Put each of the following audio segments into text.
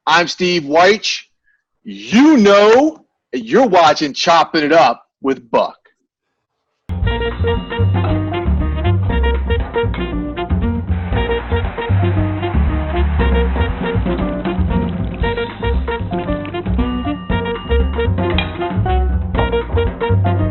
I'm Steve Wyche. You know, you're watching Chopping It Up with Buck.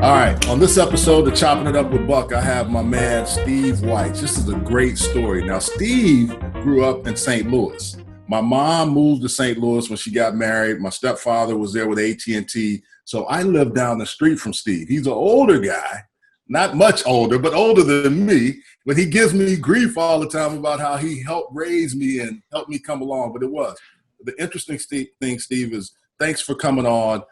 All right, on this episode of Chopping It Up with Buck, I have my man Steve Wyche. This is a great story. Now, Steve grew up in St. Louis. My mom moved to St. Louis when she got married. My stepfather was there with AT&T. So I lived down the street from Steve. He's an older guy, not much older, but older than me. But he gives me grief all the time about how he helped raise me and helped me come along. But it was. The interesting thing, Steve, is thanks for coming on.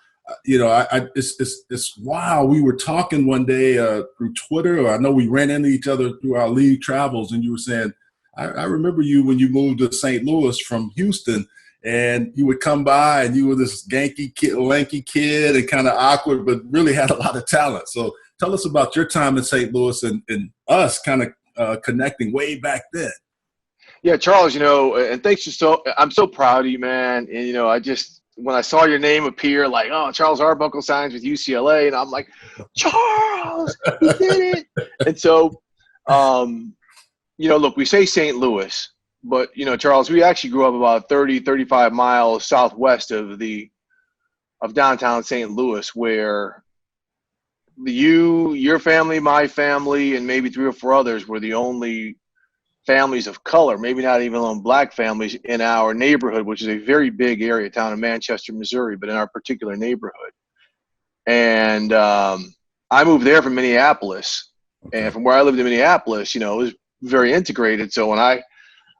It's wow. We were talking one day through Twitter, or I know we ran into each other through our league travels, and you were saying, I remember you when you moved to St. Louis from Houston, and you would come by, and you were this lanky kid, and kind of awkward, but really had a lot of talent. So tell us about your time in St. Louis and us kind of connecting way back then. Yeah, Charles, and thanks I'm so proud of you, man. And, when I saw your name appear, like, oh, Charles Arbuckle signs with UCLA, and I'm like, Charles, he did it. And so, look, we say St. Louis, but, Charles, we actually grew up about 30, 35 miles southwest of downtown St. Louis, where your family, my family, and maybe 3 or 4 others were the only families of color, maybe not even alone black families in our neighborhood, which is a very big area, town of Manchester, Missouri, but in our particular neighborhood. And I moved there from Minneapolis. Okay. And from where I lived in Minneapolis, it was very integrated. So when I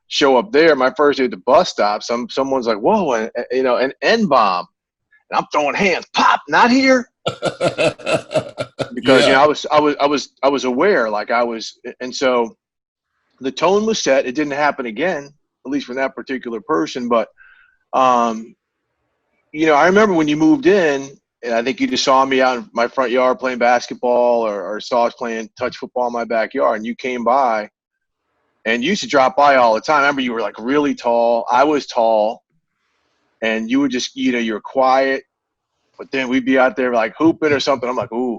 show up there, my first day at the bus stop, someone's like, whoa, an N-bomb. And I'm throwing hands, pop, not here. Because, yeah. I was aware, and so the tone was set. It didn't happen again, at least from that particular person. But, I remember when you moved in, and I think you just saw me out in my front yard playing basketball or saw us playing touch football in my backyard, and you came by and you used to drop by all the time. I remember you were like really tall. I was tall, and you would just, you were quiet, but then we'd be out there like hooping or something. I'm like, ooh,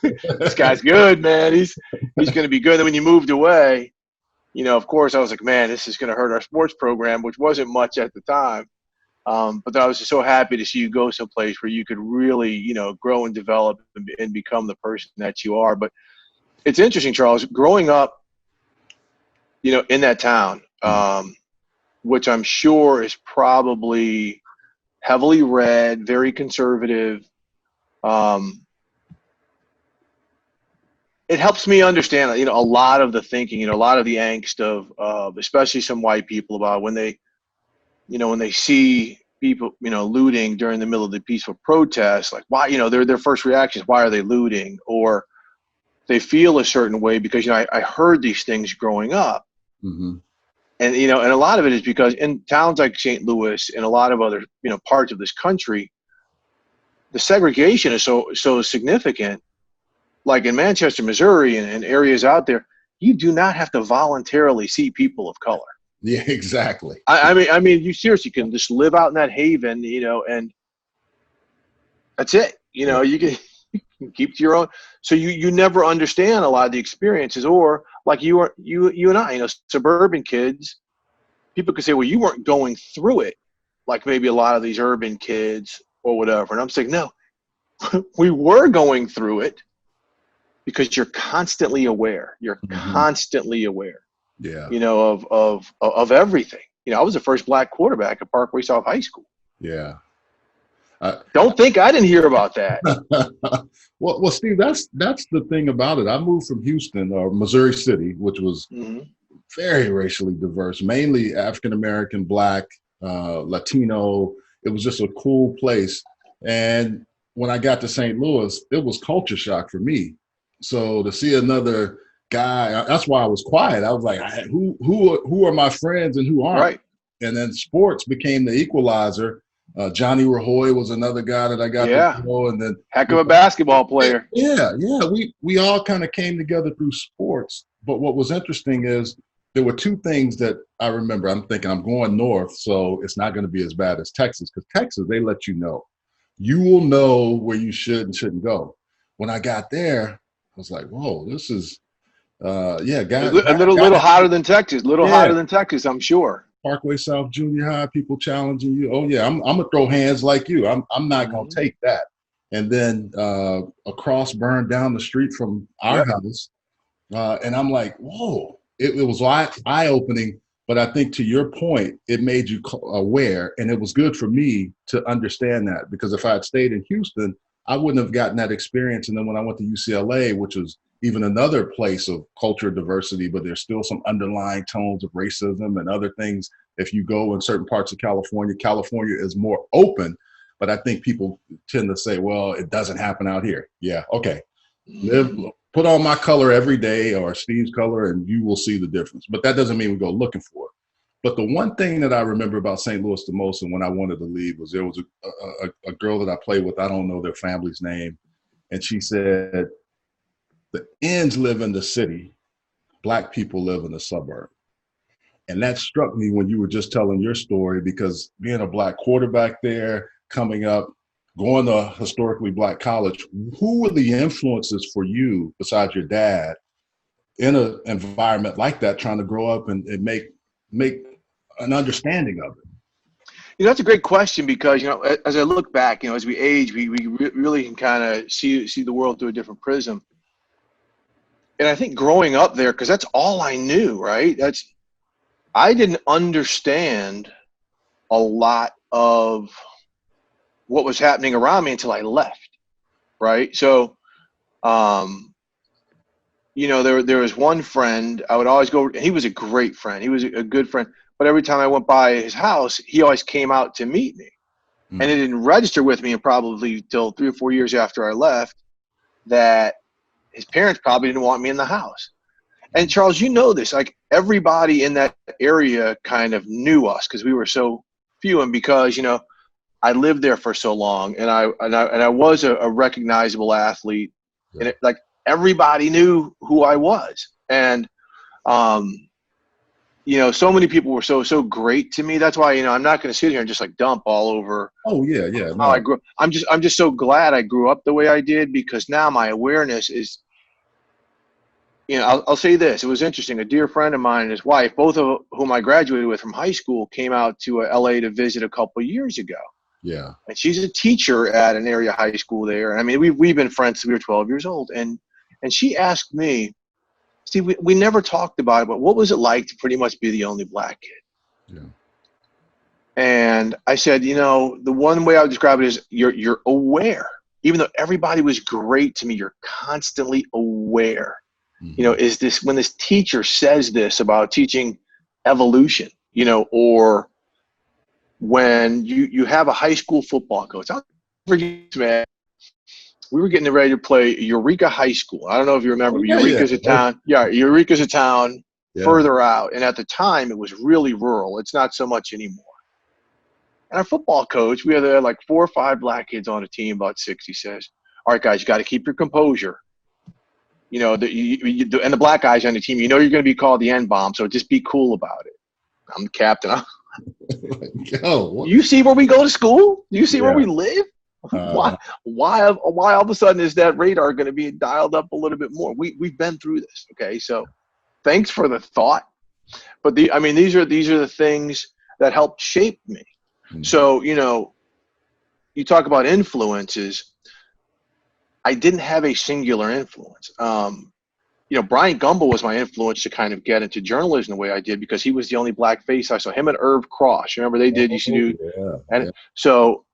this guy's good, man. He's going to be good. And when you moved away, of course, I was like, man, this is going to hurt our sports program, which wasn't much at the time. But I was just so happy to see you go someplace where you could really, grow and develop and become the person that you are. But it's interesting, Charles, growing up, in that town, which I'm sure is probably heavily read, very conservative. It helps me understand, a lot of the thinking, a lot of the angst of especially some white people about when they see people, looting during the middle of the peaceful protest, like why, their first reaction is, why are they looting? Or they feel a certain way because, I heard these things growing up. Mm-hmm. And, and a lot of it is because in towns like St. Louis and a lot of other, parts of this country, the segregation is so significant. Like in Manchester, Missouri, and areas out there, you do not have to voluntarily see people of color. Yeah, exactly. I mean, you seriously can just live out in that haven, and that's it. You can keep to your own. So you never understand a lot of the experiences, or like you and I, suburban kids. People could say, well, you weren't going through it like maybe a lot of these urban kids or whatever. And I'm saying, no, we were going through it. Because you're constantly aware. You're constantly aware. Yeah. Of everything. I was the first black quarterback at Parkway South High School. Yeah. Don't think I didn't hear about that. Well, Steve, that's the thing about it. I moved from Houston, or Missouri City, which was very racially diverse, mainly African American, Black, Latino. It was just a cool place. And when I got to St. Louis, it was culture shock for me. So to see another guy, that's why I was quiet. I was like, who are my friends and who aren't? Right. And then sports became the equalizer. Johnny Rahoy was another guy that I got to know. And then heck of a basketball player. Yeah. We all kind of came together through sports. But what was interesting is there were two things that I remember. I'm thinking I'm going north, so it's not going to be as bad as Texas, because Texas, they let you know. You will know where you should and shouldn't go. When I got there, I was like, whoa, this is, A little hotter than Texas, hotter than Texas, I'm sure. Parkway South Junior High, people challenging you. Oh yeah, I'm gonna throw hands like you. I'm not gonna take that. And then a cross burned down the street from our house, and I'm like, whoa! It was eye opening. But I think to your point, it made you aware, and it was good for me to understand that, because if I had stayed in Houston, I wouldn't have gotten that experience. And then when I went to UCLA, which was even another place of culture diversity, but there's still some underlying tones of racism and other things. If you go in certain parts of California, California is more open, but I think people tend to say, well, it doesn't happen out here. Yeah, okay. Put on my color every day, or Steve's color, and you will see the difference. But that doesn't mean we go looking for it. But the one thing that I remember about St. Louis the most, and when I wanted to leave, was there was a girl that I played with. I don't know their family's name. And she said, the ends live in the city, Black people live in the suburb. And that struck me when you were just telling your story, because being a Black quarterback there, coming up, going to a historically Black college, who were the influences for you besides your dad in an environment like that, trying to grow up and make an understanding of it? You know, that's a great question, because, you know, as I look back, you know, as we age, we really can kind of see the world through a different prism. And I think growing up there, because that's all I knew, right? I didn't understand a lot of what was happening around me until I left, right? So, you know, there was one friend I would always go. He was a great friend. He was a good friend. But every time I went by his house, he always came out to meet me. And it didn't register with me, and probably till 3 or 4 years after I left, that his parents probably didn't want me in the house. And Charles, you know this, like everybody in that area kind of knew us because we were so few, and because, you know, I lived there for so long, and I was a recognizable athlete, and it, like everybody knew who I was. And you know, so many people were so great to me. That's why, you know, I'm not going to sit here and just like dump all over. Oh yeah, how I grew. I'm just so glad I grew up the way I did, because now my awareness is, you know, I'll say this. It was interesting. A dear friend of mine and his wife, both of whom I graduated with from high school, came out to LA to visit a couple of years ago. Yeah. And she's a teacher at an area high school there. I mean, we've been friends since we were 12 years old. And she asked me, Steve, we never talked about it, but what was it like to pretty much be the only Black kid? Yeah. And I said, you know, the one way I would describe it is you're aware. Even though everybody was great to me, you're constantly aware. Mm-hmm. You know, is this, when this teacher says this about teaching evolution, you know, or when you have a high school football coach. I'll forget, man. We were getting ready to play Eureka High School. I don't know if you remember. Eureka's a town. Yeah, Eureka's a town further out. And at the time, it was really rural. It's not so much anymore. And our football coach, we had like 4 or 5 Black kids on a team, about 60, says, all right, guys, you got to keep your composure. You know, and the Black guys on the team, you know you're going to be called the N-bomb, so just be cool about it. I'm the captain. You see where we go to school? Do you see where we live? Why all of a sudden is that radar going to be dialed up a little bit more? We've been through this. Okay, so thanks for the thought, but these are the things that helped shape me. Mm-hmm. So, you know, you talk about influences. I didn't have a singular influence. You know, Brian Gumbel was my influence to kind of get into journalism the way I did, because he was the only Black face I saw. Him and Irv Cross. Remember they did. So.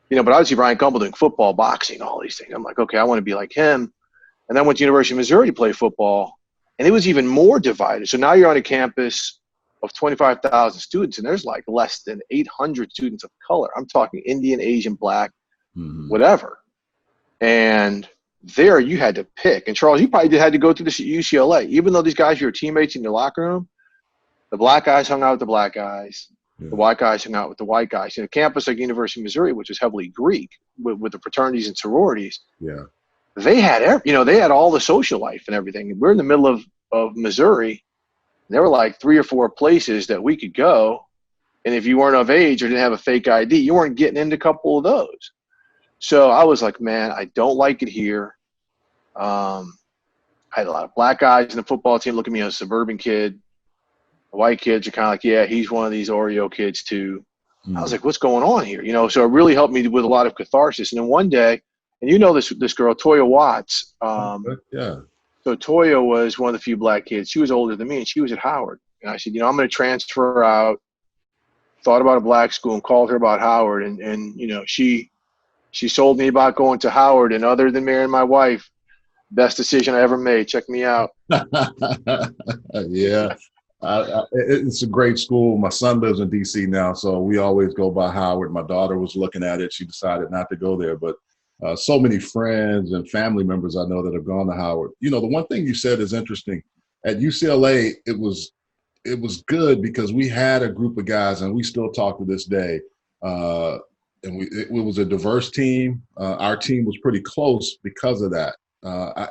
You know, but obviously Brian Gumbel doing football, boxing, all these things. I'm like, okay, I want to be like him. And then I went to University of Missouri to play football, and it was even more divided. So now you're on a campus of 25,000 students, and there's like less than 800 students of color. I'm talking Indian, Asian, Black, whatever. And there you had to pick. And Charles, you probably had to go through this at UCLA. Even though these guys were your teammates in your locker room, the Black guys hung out with the Black guys. The white guys hung out with the white guys. In a campus like University of Missouri, which is heavily Greek, with the fraternities and sororities, they had all the social life and everything. We're in the middle of Missouri, There were like 3 or 4 places that we could go. And if you weren't of age or didn't have a fake ID, you weren't getting into a couple of those. So I was like, man, I don't like it here. I had a lot of black guys in the football team look at me as a suburban kid. The white kids are kind of like, yeah, he's one of these Oreo kids too. I was like, what's going on here? So it really helped me with a lot of catharsis. And then one day, and this girl, Toya Watts. Yeah. So Toya was one of the few black kids. She was older than me, and she was at Howard. And I said, I'm going to transfer out. Thought about a black school and called her about Howard. And she sold me about going to Howard. And other than marrying my wife, best decision I ever made. Check me out. Yeah. It's a great school. My son lives in D.C. now, so we always go by Howard. My daughter was looking at it. She decided not to go there, but so many friends and family members I know that have gone to Howard. The one thing you said is interesting. At UCLA, it was good because we had a group of guys, and we still talk to this day. And it was a diverse team. Our team was pretty close because of that.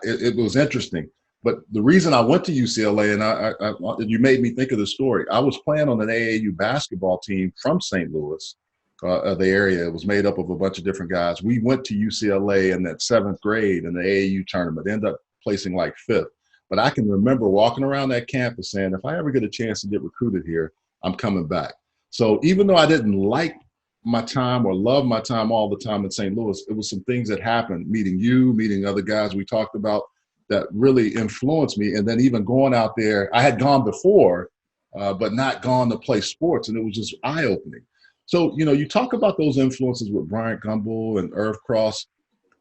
It was interesting. But the reason I went to UCLA, and you made me think of the story. I was playing on an AAU basketball team from St. Louis, the area. It was made up of a bunch of different guys. We went to UCLA in that 7th grade in the AAU tournament, ended up placing like 5th. But I can remember walking around that campus saying, if I ever get a chance to get recruited here, I'm coming back. So even though I didn't like my time or love my time all the time in St. Louis, it was some things that happened, meeting you, meeting other guys we talked about, that really influenced me. And then even going out there, I had gone before, but not gone to play sports. And it was just eye-opening. So, you talk about those influences with Bryant Gumbel and Irv Cross.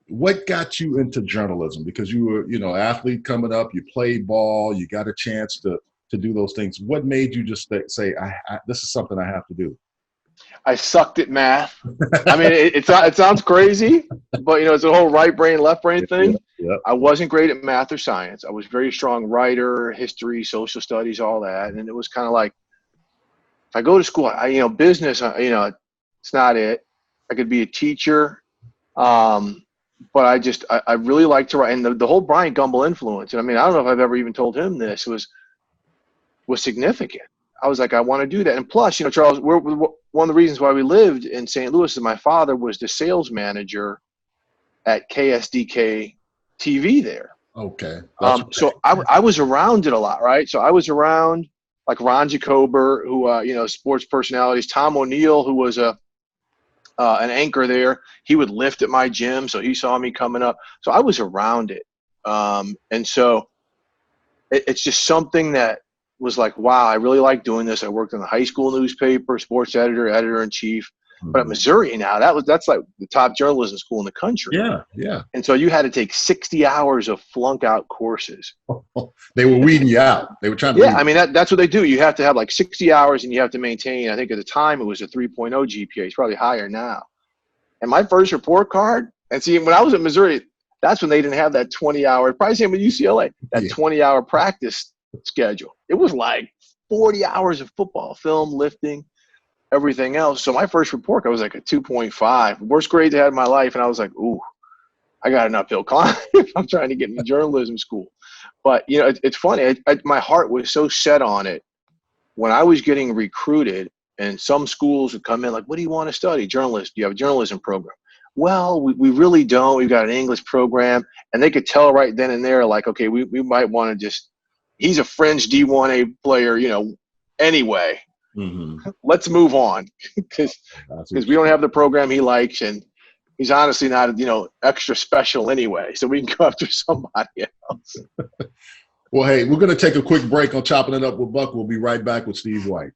What got you into journalism? Because you were, athlete coming up, you played ball, you got a chance to do those things. What made you just say, this is something I have to do? I sucked at math. I mean, it sounds crazy, but it's a whole right brain, left brain thing. Yeah. I wasn't great at math or science. I was very strong writer, history, social studies, all that. And it was kind of like, if I go to school, business, it's not it. I could be a teacher. But I really like to write. And the whole Bryant Gumbel influence, and I mean, I don't know if I've ever even told him this, was significant. I was like, I want to do that. And plus, Charles, one of the reasons why we lived in St. Louis is my father was the sales manager at KSDK TV there. Okay. So I was around it a lot, right? So I was around like Ron Jacober, who, sports personalities, Tom O'Neill, who was an anchor there. He would lift at my gym. So he saw me coming up. So I was around it. And so it's just something that was like, wow, I really like doing this. I worked in the high school newspaper, sports editor-in-chief. Mm-hmm. But at Missouri now, that's like the top journalism school in the country. Yeah. And so you had to take 60 hours of flunk out courses. They were weeding you out. They were trying to. Yeah, I mean, that's what they do. You have to have like 60 hours, and you have to maintain, I think at the time it was a 3.0 GPA. It's probably higher now. And my first report card, and see, when I was at Missouri, that's when they didn't have that 20-hour, probably same with UCLA, that 20-hour practice schedule. It was like 40 hours of football, film, lifting, everything else. So my first report, I was like a 2.5, worst grade I had in my life. And I was like, ooh, I got an uphill climb if I'm trying to get into journalism school. But, it's funny. My heart was so set on it. When I was getting recruited and some schools would come in like, what do you want to study? Journalist. Do you have a journalism program? Well, we really don't. We've got an English program. And they could tell right then and there, like, okay, we might want to just, he's a fringe D1A player, anyway. Mm-hmm. Let's move on because we don't have the program he likes, and he's honestly not, extra special anyway. So we can go after somebody else. Well, hey, we're going to take a quick break on Chopping It Up with Buck. We'll be right back with Steve Wyche.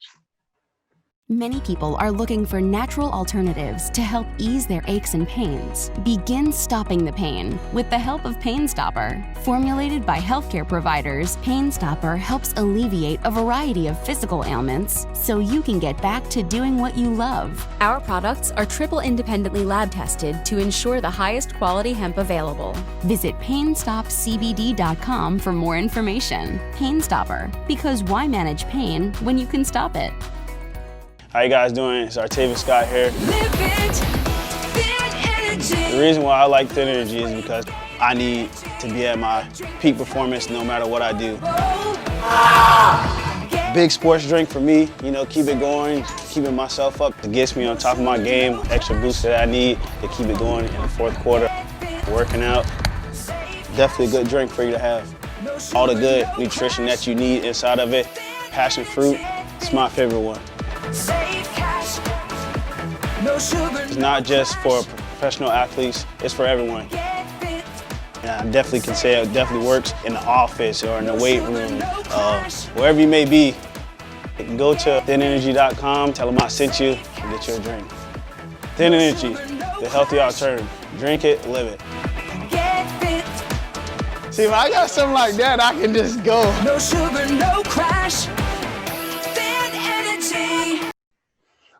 Many people are looking for natural alternatives to help ease their aches and pains. Begin stopping the pain with the help of Pain Stopper. Formulated by healthcare providers, Pain Stopper helps alleviate a variety of physical ailments so you can get back to doing what you love. Our products are triple independently lab tested to ensure the highest quality hemp available. Visit PainStopCBD.com for more information. Pain Stopper, because why manage pain when you can stop it? How you guys doing? It's Artavis Scott here. The reason why I like Thin Energy is because I need to be at my peak performance no matter what I do. big sports drink for me, you know, keep it going, keeping myself up. It gets me on top of my game, extra boost that I need to keep it going in the fourth quarter. Working out, definitely a good drink for you to have. All the good nutrition that you need inside of it. Passion fruit, it's my favorite one. It's not just for professional athletes, it's for everyone. And I definitely can say it definitely works in the office or in the weight room, wherever you may be. You can go to thinenergy.com, tell them I sent you, and get you a drink. Thin Energy, the healthy alternative. Drink it, live it. See, if I got something like that, I can just go. No sugar, no crash. Thin Energy.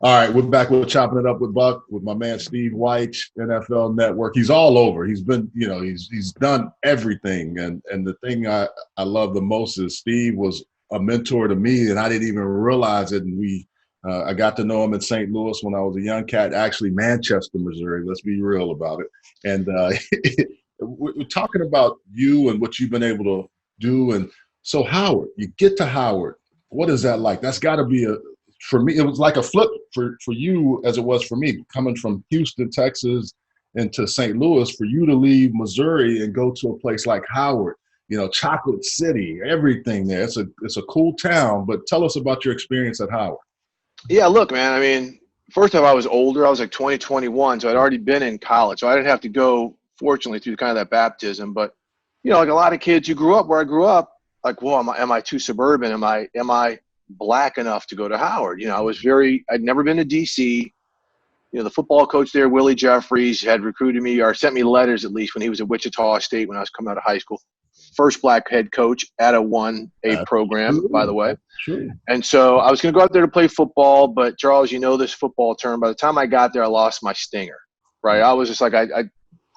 All right, we're back with Chopping It Up with Buck, with my man Steve Wyche, NFL Network. He's all over. He's been, you know, he's done everything. And the thing I love the most is Steve was a mentor to me, and I didn't even realize it. And I got to know him in St. Louis when I was a young cat, actually Manchester, Missouri. Let's be real about it. And we're talking about you and what you've been able to do. And so Howard, you get to Howard. What is that like? That's got to be for me, it was like a flip for you as it was for me, coming from Houston, Texas, into St. Louis, for you to leave Missouri and go to a place like Howard, you know, Chocolate City, everything there. It's a cool town, but tell us about your experience at Howard. Yeah, look, man, I mean, first off, I was older. I was like 20, 21, so I'd already been in college. So I didn't have to go, fortunately, through kind of that baptism. But, you know, like a lot of kids who grew up where I grew up, like, well, am I too suburban? Am I black enough to go to Howard? You know, I'd never been to D.C. You know, the football coach there, Willie Jeffries, had recruited me, or sent me letters at least, when he was at Wichita State when I was coming out of high school. First black head coach at a 1A program, by the way. Sure. And so I was going to go out there to play football, but Charles, you know this football term. By the time I got there, I lost my stinger, right? I was just like,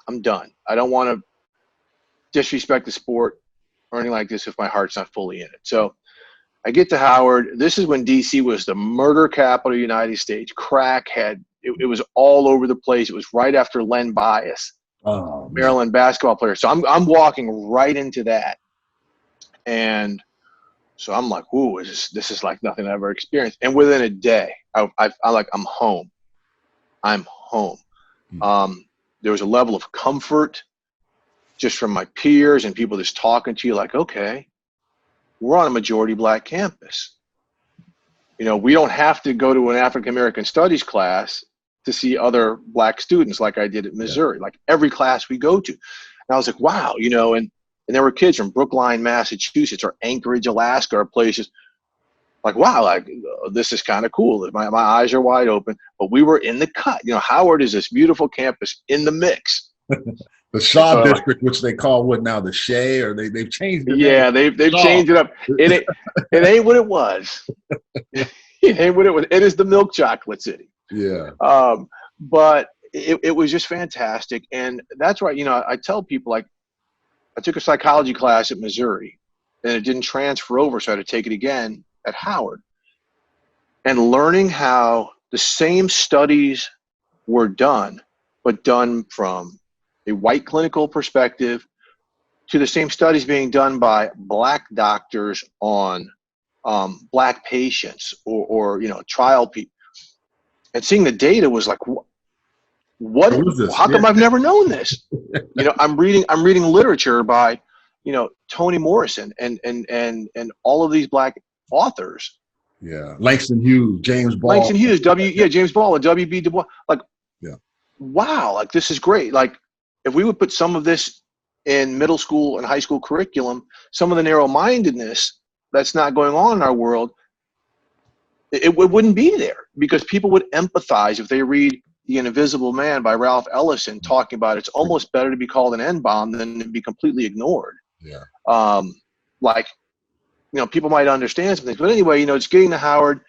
I'm done. I don't want to disrespect the sport or anything like this if my heart's not fully in it. So I get to Howard. This is when D.C. was the murder capital of the United States. Crackhead. It was all over the place. It was right after Len Bias. Maryland basketball player. So I'm walking right into that. And so I'm like, ooh, this is like nothing I ever experienced. And within a day, I'm like, I'm home. I'm home. There was a level of comfort just from my peers and people just talking to you like, okay, we're on a majority black campus. You know, we don't have to go to an African-American studies class to see other black students like I did at Missouri, like every class we go to. And I was like, wow, you know, and there were kids from Brookline, Massachusetts, or Anchorage, Alaska, or places like, wow, like this is kind of cool. My eyes are wide open, but we were in the cut. You know, Howard is this beautiful campus in the mix. The Shaw District, which they call what now, the Shea, or they've changed it. Yeah, they've changed it up. It ain't what it was. It ain't what it was. It is the milk chocolate city. Yeah. But it was just fantastic. And that's why, you know, I tell people, like, I took a psychology class at Missouri and it didn't transfer over, so I had to take it again at Howard. And learning how the same studies were done, but done from a white clinical perspective, to the same studies being done by black doctors on black patients or you know, trial people. And seeing the data was like, what? How come I've never known this? You know, I'm reading literature by, you know, Toni Morrison and all of these black authors. Yeah, Langston Hughes, James Ball. Langston Hughes, James Ball and W.B. Du Bois. Like, yeah, wow, like this is great. Like, if we would put some of this in middle school and high school curriculum, some of the narrow-mindedness that's not going on in our world, it wouldn't be there, because people would empathize if they read The Invisible Man by Ralph Ellison talking about it's almost better to be called an N-bomb than to be completely ignored. Yeah. Like, you know, people might understand some things. But anyway, you know, just getting to Howard,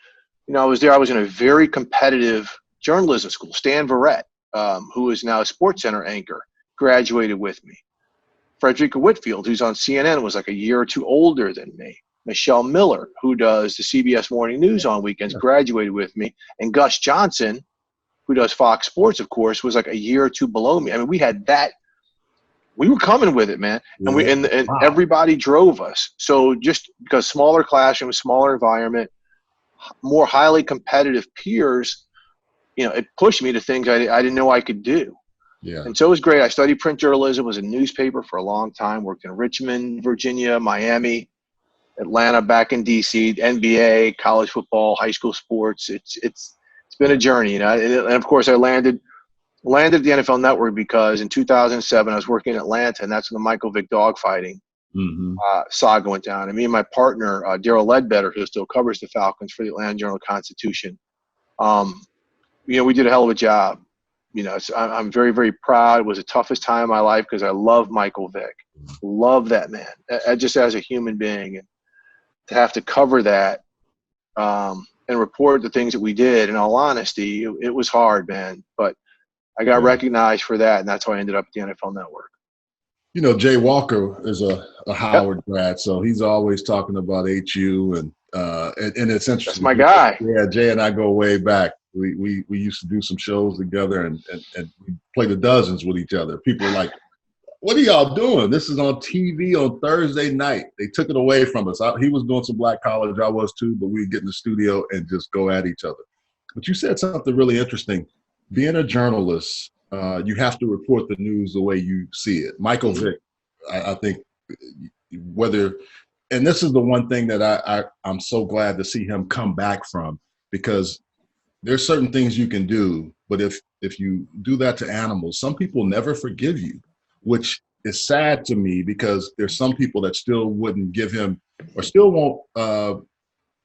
you know, I was in a very competitive journalism school. Stan Verrett, who is now a SportsCenter anchor, graduated with me. Frederica Whitfield, who's on CNN, was like a year or two older than me. Michelle Miller, who does the CBS Morning News on weekends, graduated with me. And Gus Johnson, who does Fox Sports, of course, was like a year or two below me. I mean, we had that we were coming with it, man. And and Wow. everybody drove us. So just because smaller classroom, smaller environment, more highly competitive peers, it pushed me to things I didn't know I could do. Yeah. And so it was great. I studied print journalism, was a newspaper for a long time, worked in Richmond, Virginia, Miami, Atlanta, back in DC, NBA, college football, high school sports. It's been a journey, and of course I landed at the NFL Network because in 2007 I was working in Atlanta, and that's when the Michael Vick dogfighting saga went down. And me and my partner, Daryl Ledbetter, who still covers the Falcons for the Atlanta Journal-Constitution, we did a hell of a job. I'm very, very proud. It was the toughest time of my life because I love Michael Vick. Love that man, just as a human being. And to have to cover that and report the things that we did, in all honesty, it was hard, man. But I got recognized for that, and that's how I ended up at the NFL Network. Jay Walker is a Howard grad, so he's always talking about HU, and it's interesting. That's my guy. Yeah, Jay and I go way back. We used to do some shows together, and we play the dozens with each other. People are like, "What are y'all doing? This is on TV on Thursday night." They took it away from us. He was doing some black college, I was too, but we'd get in the studio and just go at each other. But you said something really interesting. Being a journalist, you have to report the news the way you see it. Michael Vick, I think, and this is the one thing that I'm so glad to see him come back from, because there's certain things you can do, but if you do that to animals, some people never forgive you, which is sad to me, because there's some people that still wouldn't give him, or still won't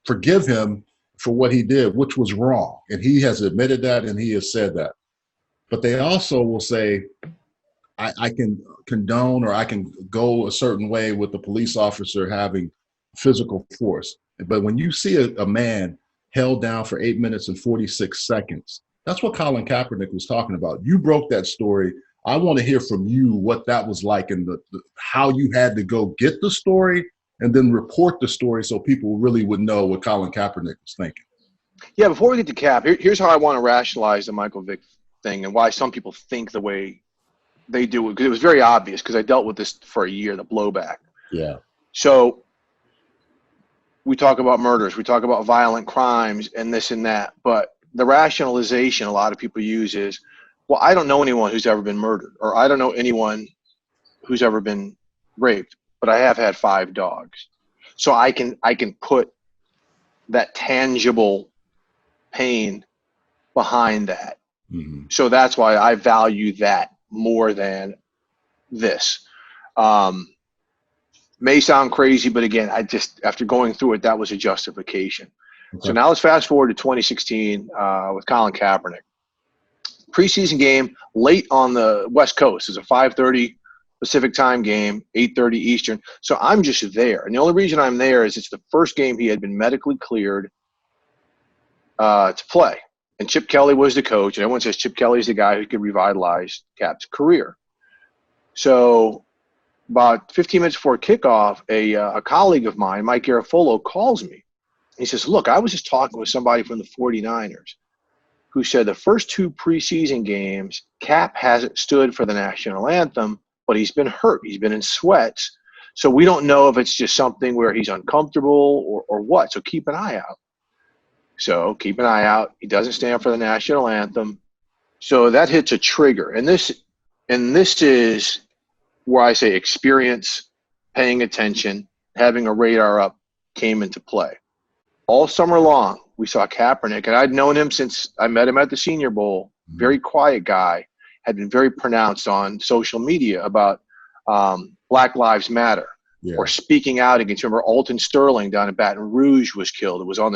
forgive him for what he did, which was wrong. And he has admitted that, and he has said that. But they also will say, I can condone, or I can go a certain way with the police officer having physical force. But when you see a man held down for 8 minutes and 46 seconds, that's what Colin Kaepernick was talking about. You broke that story. I want to hear from you what that was like, and how you had to go get the story and then report the story so people really would know what Colin Kaepernick was thinking. Yeah, before we get to Cap, here's how I want to rationalize the Michael Vick thing and why some people think the way they do it, because it was very obvious, because I dealt with this for a year, the blowback. Yeah. So we talk about murders, we talk about violent crimes and this and that, but the rationalization a lot of people use is, well, I don't know anyone who's ever been murdered, or I don't know anyone who's ever been raped, but I have had 5 dogs. So I can put that tangible pain behind that. Mm-hmm. So that's why I value that more than this. May sound crazy, but again, after going through it, that was a justification. Okay. So now let's fast forward to 2016 with Colin Kaepernick. Preseason game late on the West Coast. It's a 5:30 Pacific time game, 8:30 Eastern. So I'm just there. And the only reason I'm there is it's the first game he had been medically cleared to play. And Chip Kelly was the coach. And everyone says Chip Kelly's the guy who could revitalize Cap's career. So about 15 minutes before kickoff, a colleague of mine, Mike Garofolo, calls me. He says, look, I was just talking with somebody from the 49ers who said the first 2 preseason games, Cap hasn't stood for the national anthem, but he's been hurt. He's been in sweats. So we don't know if it's just something where he's uncomfortable or what. So keep an eye out. So keep an eye out. He doesn't stand for the national anthem. So that hits a trigger. And this is where I say experience, paying attention, having a radar up came into play. All summer long, we saw Kaepernick, and I'd known him since I met him at the Senior Bowl. Very quiet guy, had been very pronounced on social media about Black Lives Matter, or speaking out against. Remember, Alton Sterling down in Baton Rouge was killed. It was on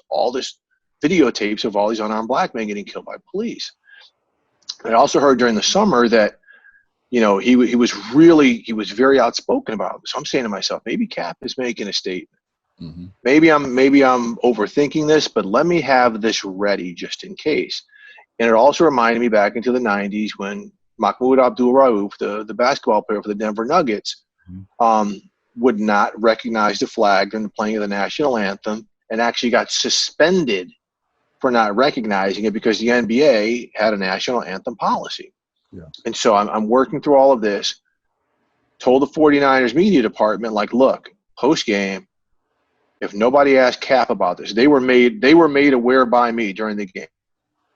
all this videotapes of all these unarmed black men getting killed by police. And I also heard during the summer that, he was very outspoken about it. So I'm saying to myself, maybe Cap is making a statement. Mm-hmm. Maybe I'm overthinking this, but let me have this ready just in case. And it also reminded me back into the 90s when Mahmoud Abdul-Rauf, the basketball player for the Denver Nuggets, would not recognize the flag during the playing of the national anthem, and actually got suspended for not recognizing it because the NBA had a national anthem policy. Yeah. And so I'm working through all of this. told the 49ers media department, like, look, post game, if nobody asked Cap about this, they were made aware by me during the game.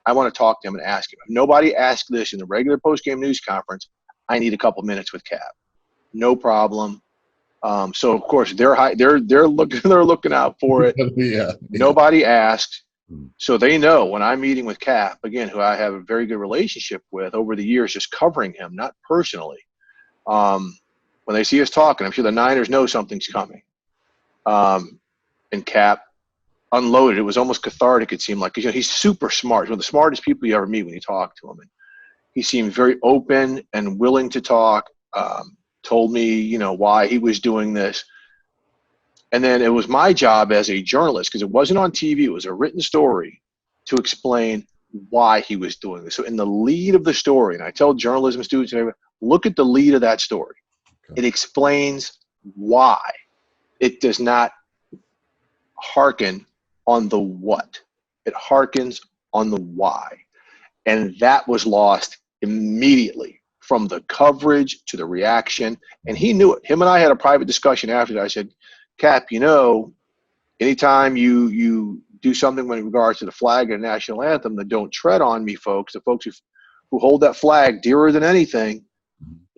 I want to talk to him and ask him. If nobody asked this in the regular post game news conference, I need a couple minutes with Cap. No problem. So of course they're looking out for it. Yeah. Nobody asked, so they know when I'm meeting with Cap, again, who I have a very good relationship with over the years, just covering him, not personally. When they see us talking, I'm sure the Niners know something's coming. And Cap unloaded. It was almost cathartic. It seemed like, you know, he's super smart. He's one of the smartest people you ever meet when you talk to him. And he seemed very open and willing to talk. Told me, you know, why he was doing this. And then it was my job as a journalist, because it wasn't on TV, it was a written story, to explain why he was doing this. So in the lead of the story, and I tell journalism students and everyone, look at the lead of that story. Okay. It explains why. It does not hearken on the what. It harkens on the why. And that was lost immediately, from the coverage to the reaction. And he knew it. Him and I had a private discussion after that. I said, Cap, you know, anytime you do something with regards to the flag and the national anthem, that don't tread on me, folks, the folks who hold that flag dearer than anything,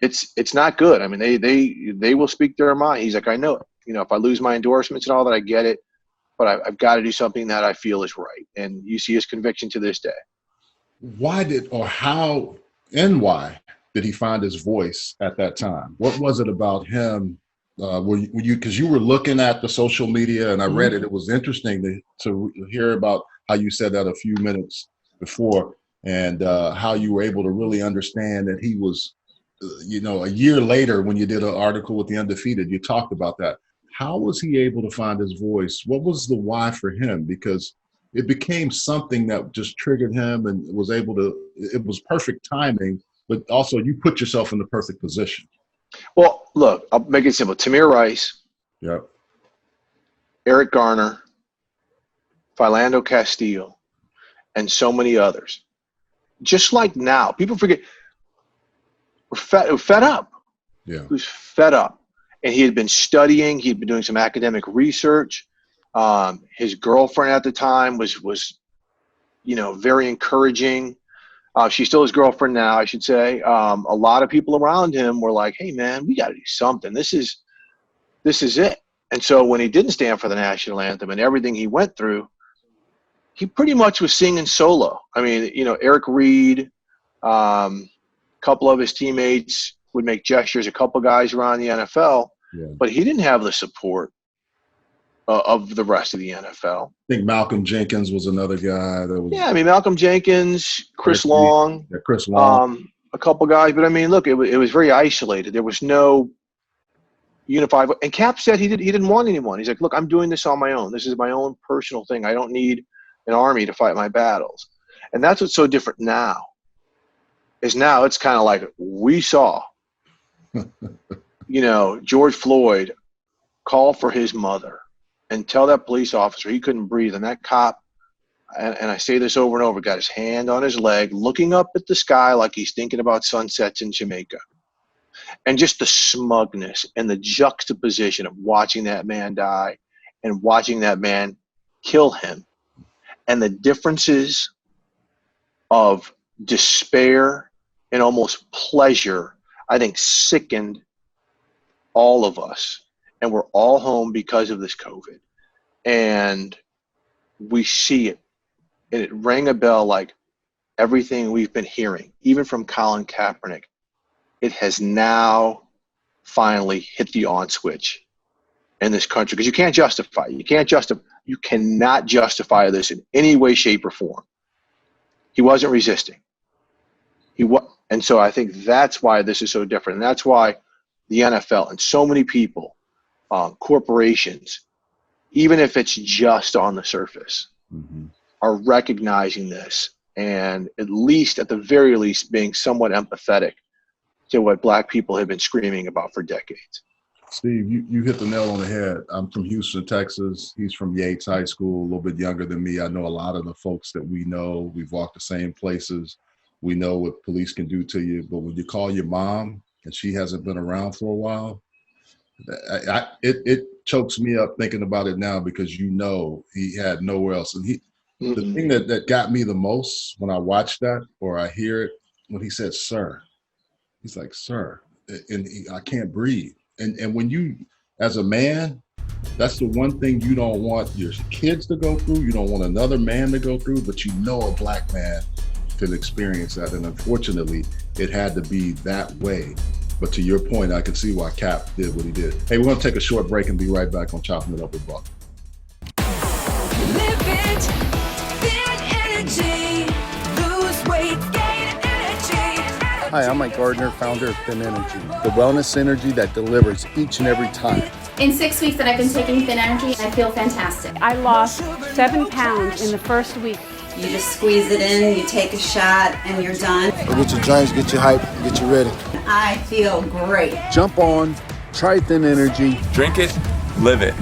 it's not good. I mean, they will speak their mind. He's like, I know it. You know, if I lose my endorsements and all that, I get it. But I've got to do something that I feel is right. And you see his conviction to this day. Why did he find his voice at that time? What was it about him? Were you because you were looking at the social media, and I read it. It was interesting to hear about how you said that a few minutes before, and how you were able to really understand that he was, you know, a year later when you did an article with the Undefeated, you talked about that. How was he able to find his voice? What was the why for him? Because it became something that just triggered him and was able to, it was perfect timing, but also you put yourself in the perfect position. Well, look, I'll make it simple. Tamir Rice, yep, Eric Garner, Philando Castile, and so many others. Just like now, people forget, we're fed up. Yeah. He was fed up. And he had been studying. He'd been doing some academic research. His girlfriend at the time was, you know, very encouraging. She's still his girlfriend now, I should say. A lot of people around him were like, hey, man, we got to do something. This is it. And so when he didn't stand for the national anthem and everything he went through, he pretty much was singing solo. I mean, you know, Eric Reed, a couple of his teammates would make gestures, a couple guys around the NFL, but he didn't have the support of the rest of the NFL. I think Malcolm Jenkins was another guy. That was, yeah, I mean, Malcolm Jenkins, Chris Long, Chris Long, a couple guys. But, I mean, look, it was very isolated. There was no unified. And Cap said he didn't want anyone. He's like, look, I'm doing this on my own. This is my own personal thing. I don't need an army to fight my battles. And that's what's so different now. Is now it's kind of like we saw, you know, George Floyd call for his mother and tell that police officer he couldn't breathe. And that cop, and I say this over and over, got his hand on his leg, looking up at the sky like he's thinking about sunsets in Jamaica. And just the smugness and the juxtaposition of watching that man die and watching that man kill him. And the differences of despair and almost pleasure, I think, sickened all of us. And we're all home because of this COVID. And we see it. And it rang a bell like everything we've been hearing, even from Colin Kaepernick. It has now finally hit the on switch in this country, because you can't justify it. You cannot justify this in any way, shape, or form. He wasn't resisting. And so I think that's why this is so different. And that's why the NFL and so many people, corporations, even if it's just on the surface, are recognizing this, and at the very least, being somewhat empathetic to what Black people have been screaming about for decades. Steve, you hit the nail on the head. I'm from Houston, Texas. He's from Yates High School, a little bit younger than me. I know a lot of the folks that we know. We've walked the same places. We know what police can do to you. But when you call your mom and she hasn't been around for a while, it chokes me up thinking about it now, because he had nowhere else. And the thing that got me the most when I watched that, or I hear it, when he said, "Sir," he's like, "Sir," and I can't breathe. And when you, as a man, that's the one thing you don't want your kids to go through. You don't want another man to go through, but a black man can experience that. And unfortunately, it had to be that way. But to your point, I can see why Cap did what he did. Hey, we're going to take a short break and be right back on Chopping It Up with Buck. Live it, thin energy, lose weight, gain energy. Hi, I'm Mike Gardner, founder of Thin Energy, the wellness energy that delivers each and every time. In 6 weeks that I've been taking Thin Energy, I feel fantastic. I lost 7 pounds in the first week. You just squeeze it in, you take a shot, and you're done. Get your drinks, get you hype, get you ready. I feel great. Jump on, try Thin Energy. Drink it, live it.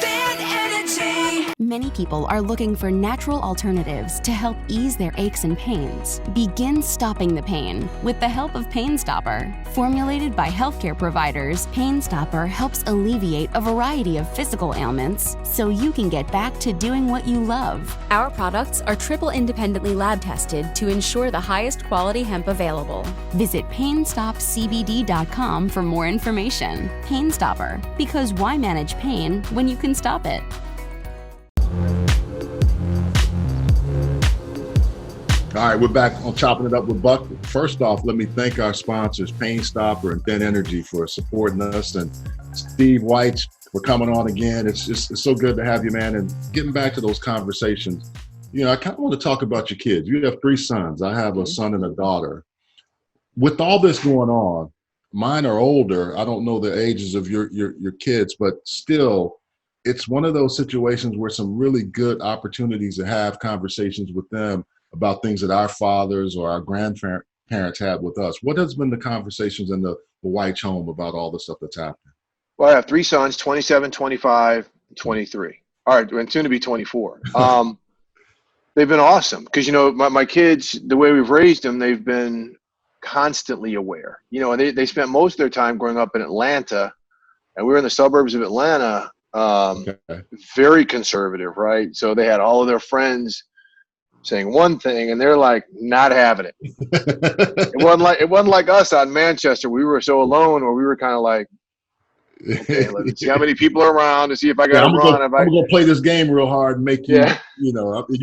Thin energy. Many people are looking for natural alternatives to help ease their aches and pains. Begin stopping the pain with the help of Pain Stopper. Formulated by healthcare providers, Pain Stopper helps alleviate a variety of physical ailments so you can get back to doing what you love. Our products are triple independently lab tested to ensure the highest quality hemp available. Visit PainStopCBD.com for more information. Pain Stopper, because why manage pain when you can stop it? All right, we're back on Chopping It Up with Buck. First off, let me thank our sponsors, Pain Stopper and Thin Energy, for supporting us, and Steve Wyche for coming on again. It's so good to have you, man, and getting back to those conversations. I kind of want to talk about your kids. You have 3 sons. I have a son and a daughter. With all this going on, mine are older. I don't know the ages of your kids, but still, it's one of those situations where some really good opportunities to have conversations with them about things that our fathers or our grandparents had with us. What has been the conversations in the Wyche home about all the stuff that's happening? Well, I have 3 sons, 27, 25, 23. All right, and soon to be 24. They've been awesome because, my kids, the way we've raised them, they've been constantly aware. And they spent most of their time growing up in Atlanta, and we were in the suburbs of Atlanta, very conservative, right? So they had all of their friends saying one thing, and they're like not having it. It wasn't like us on Manchester. We were so alone, where we were kind of like, okay, let's see how many people are around to see if I got to run. I'm gonna play this game real hard and make you, you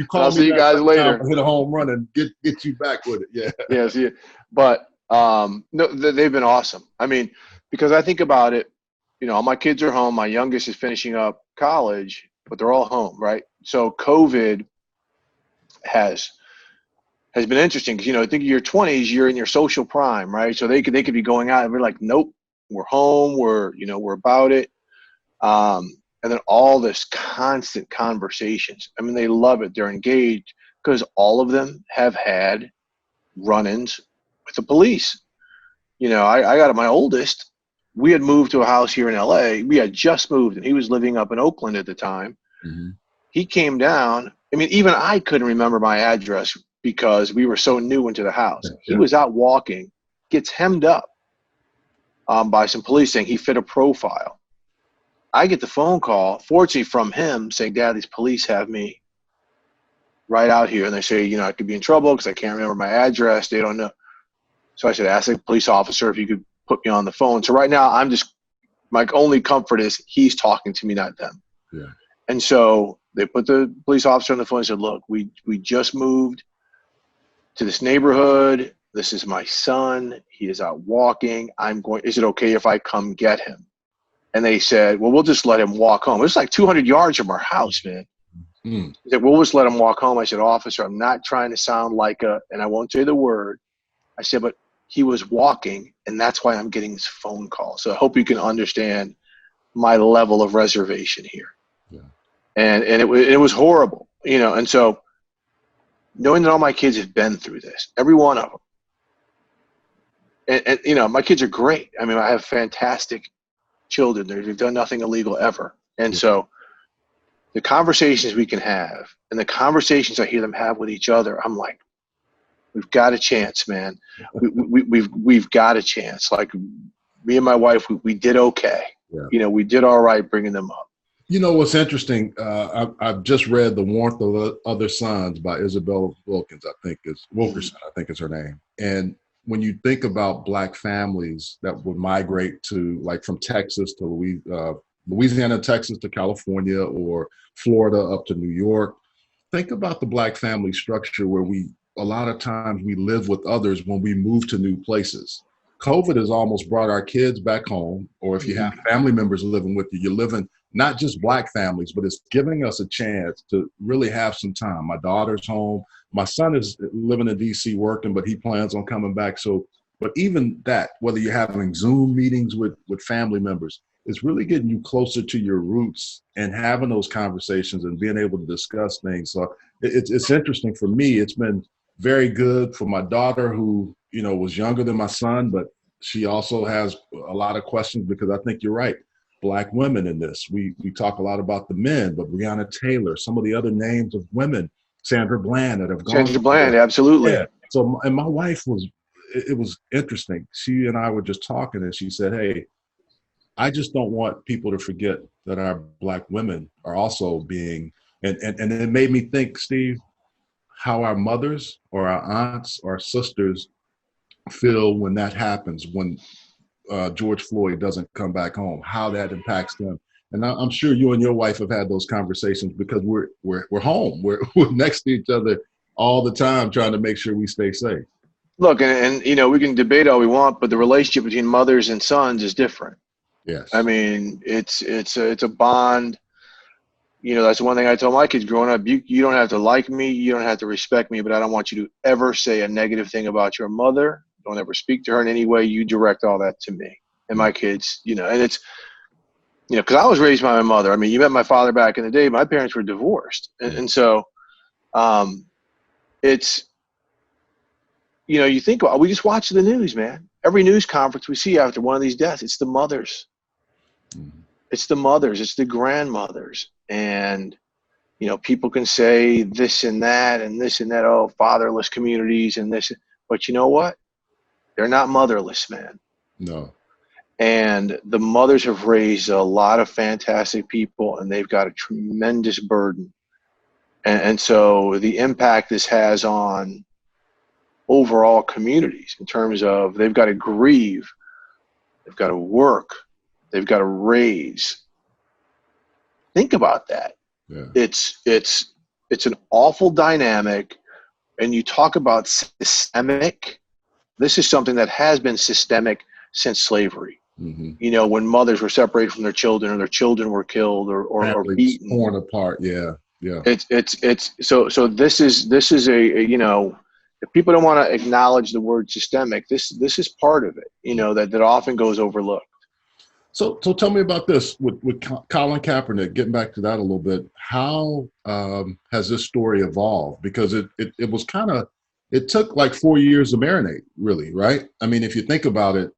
call I'll me. See you guys later. Hit a home run and get you back with it. Yeah. Yeah. See you. But no, they've been awesome. I mean, because I think about it, all my kids are home. My youngest is finishing up college, but they're all home, right? So COVID has been interesting because I think in your 20s you're in your social prime, right? So they could be going out and we're like, nope, we're home, we're about it, and then all this constant conversations. I mean, they love it. They're engaged because all of them have had run-ins with the police. I got my oldest. We had moved to a house here in LA. We had just moved, and he was living up in Oakland at the time. Mm-hmm. He came down. I mean, even I couldn't remember my address because we were so new into the house. Yeah. He was out walking, gets hemmed up by some police saying he fit a profile. I get the phone call, fortunately from him, saying, "Dad, these police have me right out here." And they say, I could be in trouble because I can't remember my address. They don't know. So I said, ask the police officer if you could put me on the phone. So right now my only comfort is he's talking to me, not them. Yeah. And so they put the police officer on the phone and said, "Look, we just moved to this neighborhood. This is my son. He is out walking. Is it okay if I come get him?" And they said, "Well, we'll just let him walk home." It was like 200 yards from our house, man. He said, "We'll just let him walk home." I said, "Officer, I'm not trying to sound like and I won't say the word." I said, "But he was walking, and that's why I'm getting this phone call. So I hope you can understand my level of reservation here." Yeah. And it was horrible, and so knowing that all my kids have been through this, every one of them, and my kids are great. I mean, I have fantastic children. They've done nothing illegal ever. And so the conversations we can have and the conversations I hear them have with each other, I'm like, We've got a chance, man. We've got a chance. Like me and my wife, we did okay. Yeah. You know, we did all right bringing them up. You know what's interesting? I've just read The Warmth of Other Suns by Isabel Wilkerson, I think is her name. And when you think about Black families that would migrate to, like, from Texas to Louisiana, Texas to California, or Florida up to New York, think about the Black family structure where a lot of times we live with others when we move to new places. COVID has almost brought our kids back home, or if you have family members living with you, you're living not just Black families, but it's giving us a chance to really have some time. My daughter's home. My son is living in DC working, but he plans on coming back. So, but even that, whether you're having Zoom meetings with family members, it's really getting you closer to your roots and having those conversations and being able to discuss things. So it's interesting for me. It's been very good for my daughter, who, you know, was younger than my son, but she also has a lot of questions, because I think you're right. Black women in this. We talk a lot about the men, but Breonna Taylor, some of the other names of women, Sandra Bland, that have gone. Sandra Bland, absolutely. Yeah. So, and my wife it was interesting. She and I were just talking, and she said, hey, I just don't want people to forget that our Black women are also being, and it made me think, Steve, how our mothers or our aunts or sisters feel when that happens, when George Floyd doesn't come back home, how that impacts them. And I'm sure you and your wife have had those conversations, because we're home. We're next to each other all the time, trying to make sure we stay safe. Look, and you know, we can debate all we want, but the relationship between mothers and sons is different. Yes. I mean, it's a bond. You know, that's the one thing I told my kids growing up. You don't have to like me, you don't have to respect me, but I don't want you to ever say a negative thing about your mother. Don't ever speak to her in any way. You direct all that to me and my kids. You know, and it's, you know, because I was raised by my mother. I mean, you met my father back in the day. My parents were divorced, and so it's, you know, you think about, we just watch the news, man. Every news conference we see after one of these deaths, it's the mothers. It's the mothers. It's the grandmothers. And, you know, people can say this and that and this and that, oh, fatherless communities and this. But you know what? They're not motherless, man. No. And the mothers have raised a lot of fantastic people, and they've got a tremendous burden. And so the impact this has on overall communities, in terms of they've got to grieve, they've got to work, they've got to raise. Think about that. Yeah. It's an awful dynamic. And you talk about systemic. This is something that has been systemic since slavery. Mm-hmm. You know, when mothers were separated from their children, or their children were killed or beaten, torn apart. Yeah. Yeah. It's so this is a, you know, if people don't want to acknowledge the word systemic, this is part of it, you know, that often goes overlooked. So tell me about this with Colin Kaepernick, getting back to that a little bit. How has this story evolved? Because it was kind of, it took like 4 years to marinate, really, right? I mean, if you think about it,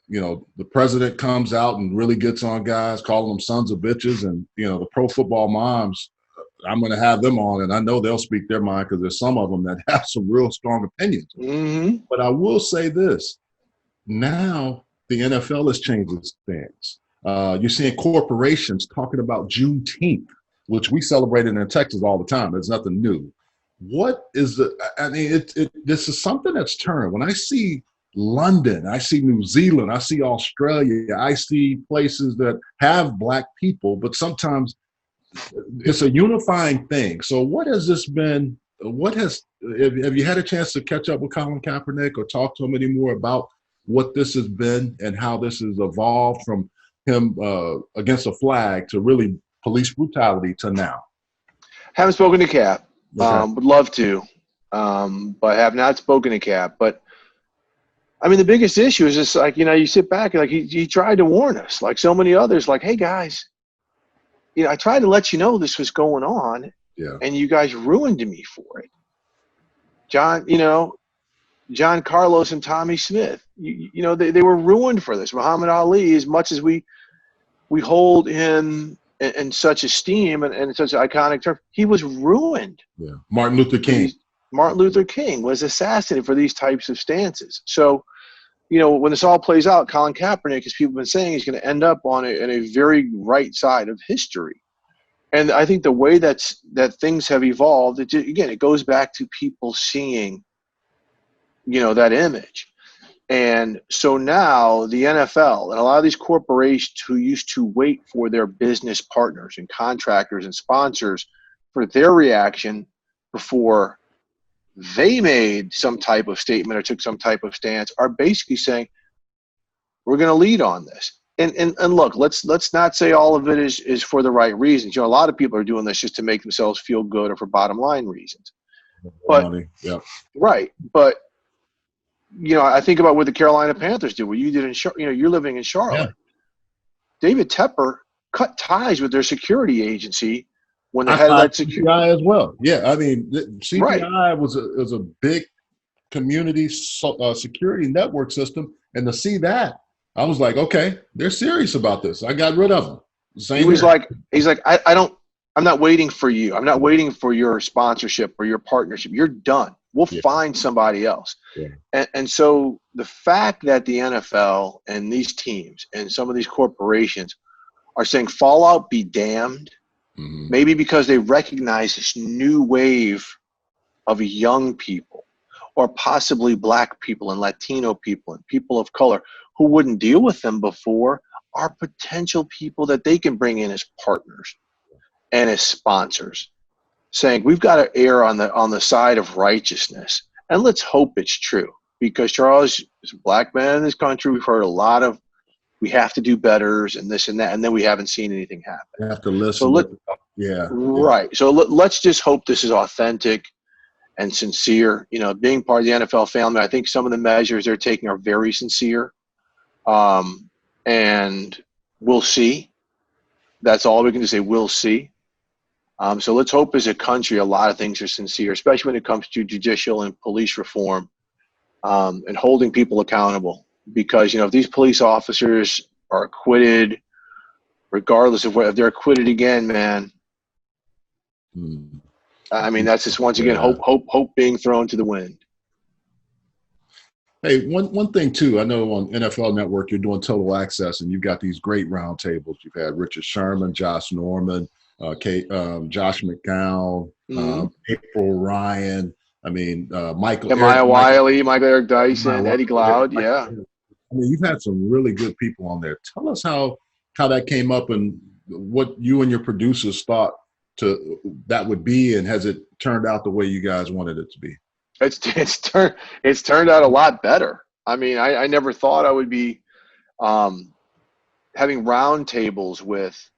you know, the president comes out and really gets on guys, calling them sons of bitches. And, you know, the pro football moms, I'm going to have them on, and I know they'll speak their mind, because there's some of them that have some real strong opinions. Mm-hmm. But I will say this, now the NFL has changed its stance. You're seeing corporations talking about Juneteenth, which we celebrated in Texas all the time. It's nothing new. What is I mean, this is something that's turned. When I see London, I see New Zealand, I see Australia, I see places that have Black people, but sometimes it's a unifying thing. So what has this been? Have you had a chance to catch up with Colin Kaepernick or talk to him anymore about what this has been and how this has evolved from him against a flag to really police brutality to now? Haven't spoken to Cap. Okay. Would love to, but have not spoken to Cap. But I mean, the biggest issue is just like, you know, you sit back and like he tried to warn us, like so many others, like, hey guys, you know, I tried to let you know this was going on, yeah, and you guys ruined me for it. John Carlos and Tommy Smith, you know, they were ruined for this. Muhammad Ali, as much as we hold him in such esteem and such an iconic term, he was ruined. Yeah, Martin Luther King. Martin Luther King was assassinated for these types of stances. So, you know, when this all plays out, Colin Kaepernick, as people have been saying, is going to end up on a very right side of history. And I think the way that things have evolved, it goes back to people seeing, you know, that image. And so now the NFL and a lot of these corporations who used to wait for their business partners and contractors and sponsors for their reaction before they made some type of statement or took some type of stance are basically saying, we're going to lead on this. And look, let's not say all of it is for the right reasons. You know, a lot of people are doing this just to make themselves feel good or for bottom line reasons. But money. Yep. Right. But you know, I think about what the Carolina Panthers did, what you did in you know, you're living in Charlotte. Yeah. David Tepper cut ties with their security agency when they I had thought that security CPI as well. Yeah, I mean, CPI Right. was a big community security network system, and to see that, I was like, okay, they're serious about this. I got rid of them. He was like, I'm not waiting for you. I'm not waiting for your sponsorship or your partnership. You're done. We'll find somebody else. Yeah. And so the fact that the NFL and these teams and some of these corporations are saying fallout be damned, maybe because they recognize this new wave of young people or possibly Black people and Latino people and people of color who wouldn't deal with them before are potential people that they can bring in as partners and as sponsors, saying we've got to err on the side of righteousness. And let's hope it's true, because Charles is a Black man in this country. We've heard a lot of we have to do betters and this and that, and then we haven't seen anything happen. You have to listen. So right. So let's just hope this is authentic and sincere. You know, being part of the NFL family, I think some of the measures they're taking are very sincere. And we'll see. That's all we can just say. We'll see. So let's hope as a country, a lot of things are sincere, especially when it comes to judicial and police reform, and holding people accountable. Because, you know, if these police officers are acquitted, regardless of if they're acquitted again, man, I mean, that's just once again hope being thrown to the wind. Hey, one thing too, I know on NFL Network you're doing Total Access, and you've got these great roundtables. You've had Richard Sherman, Josh Norman, Josh McCown, April Ryan. I mean, Maya Wiley, Michael Eric Dyson, Eddie Glaude. Yeah. I mean, you've had some really good people on there. Tell us how that came up and what you and your producers thought that would be, and has it turned out the way you guys wanted it to be? It's turned out a lot better. I mean, I never thought I would be having roundtables with,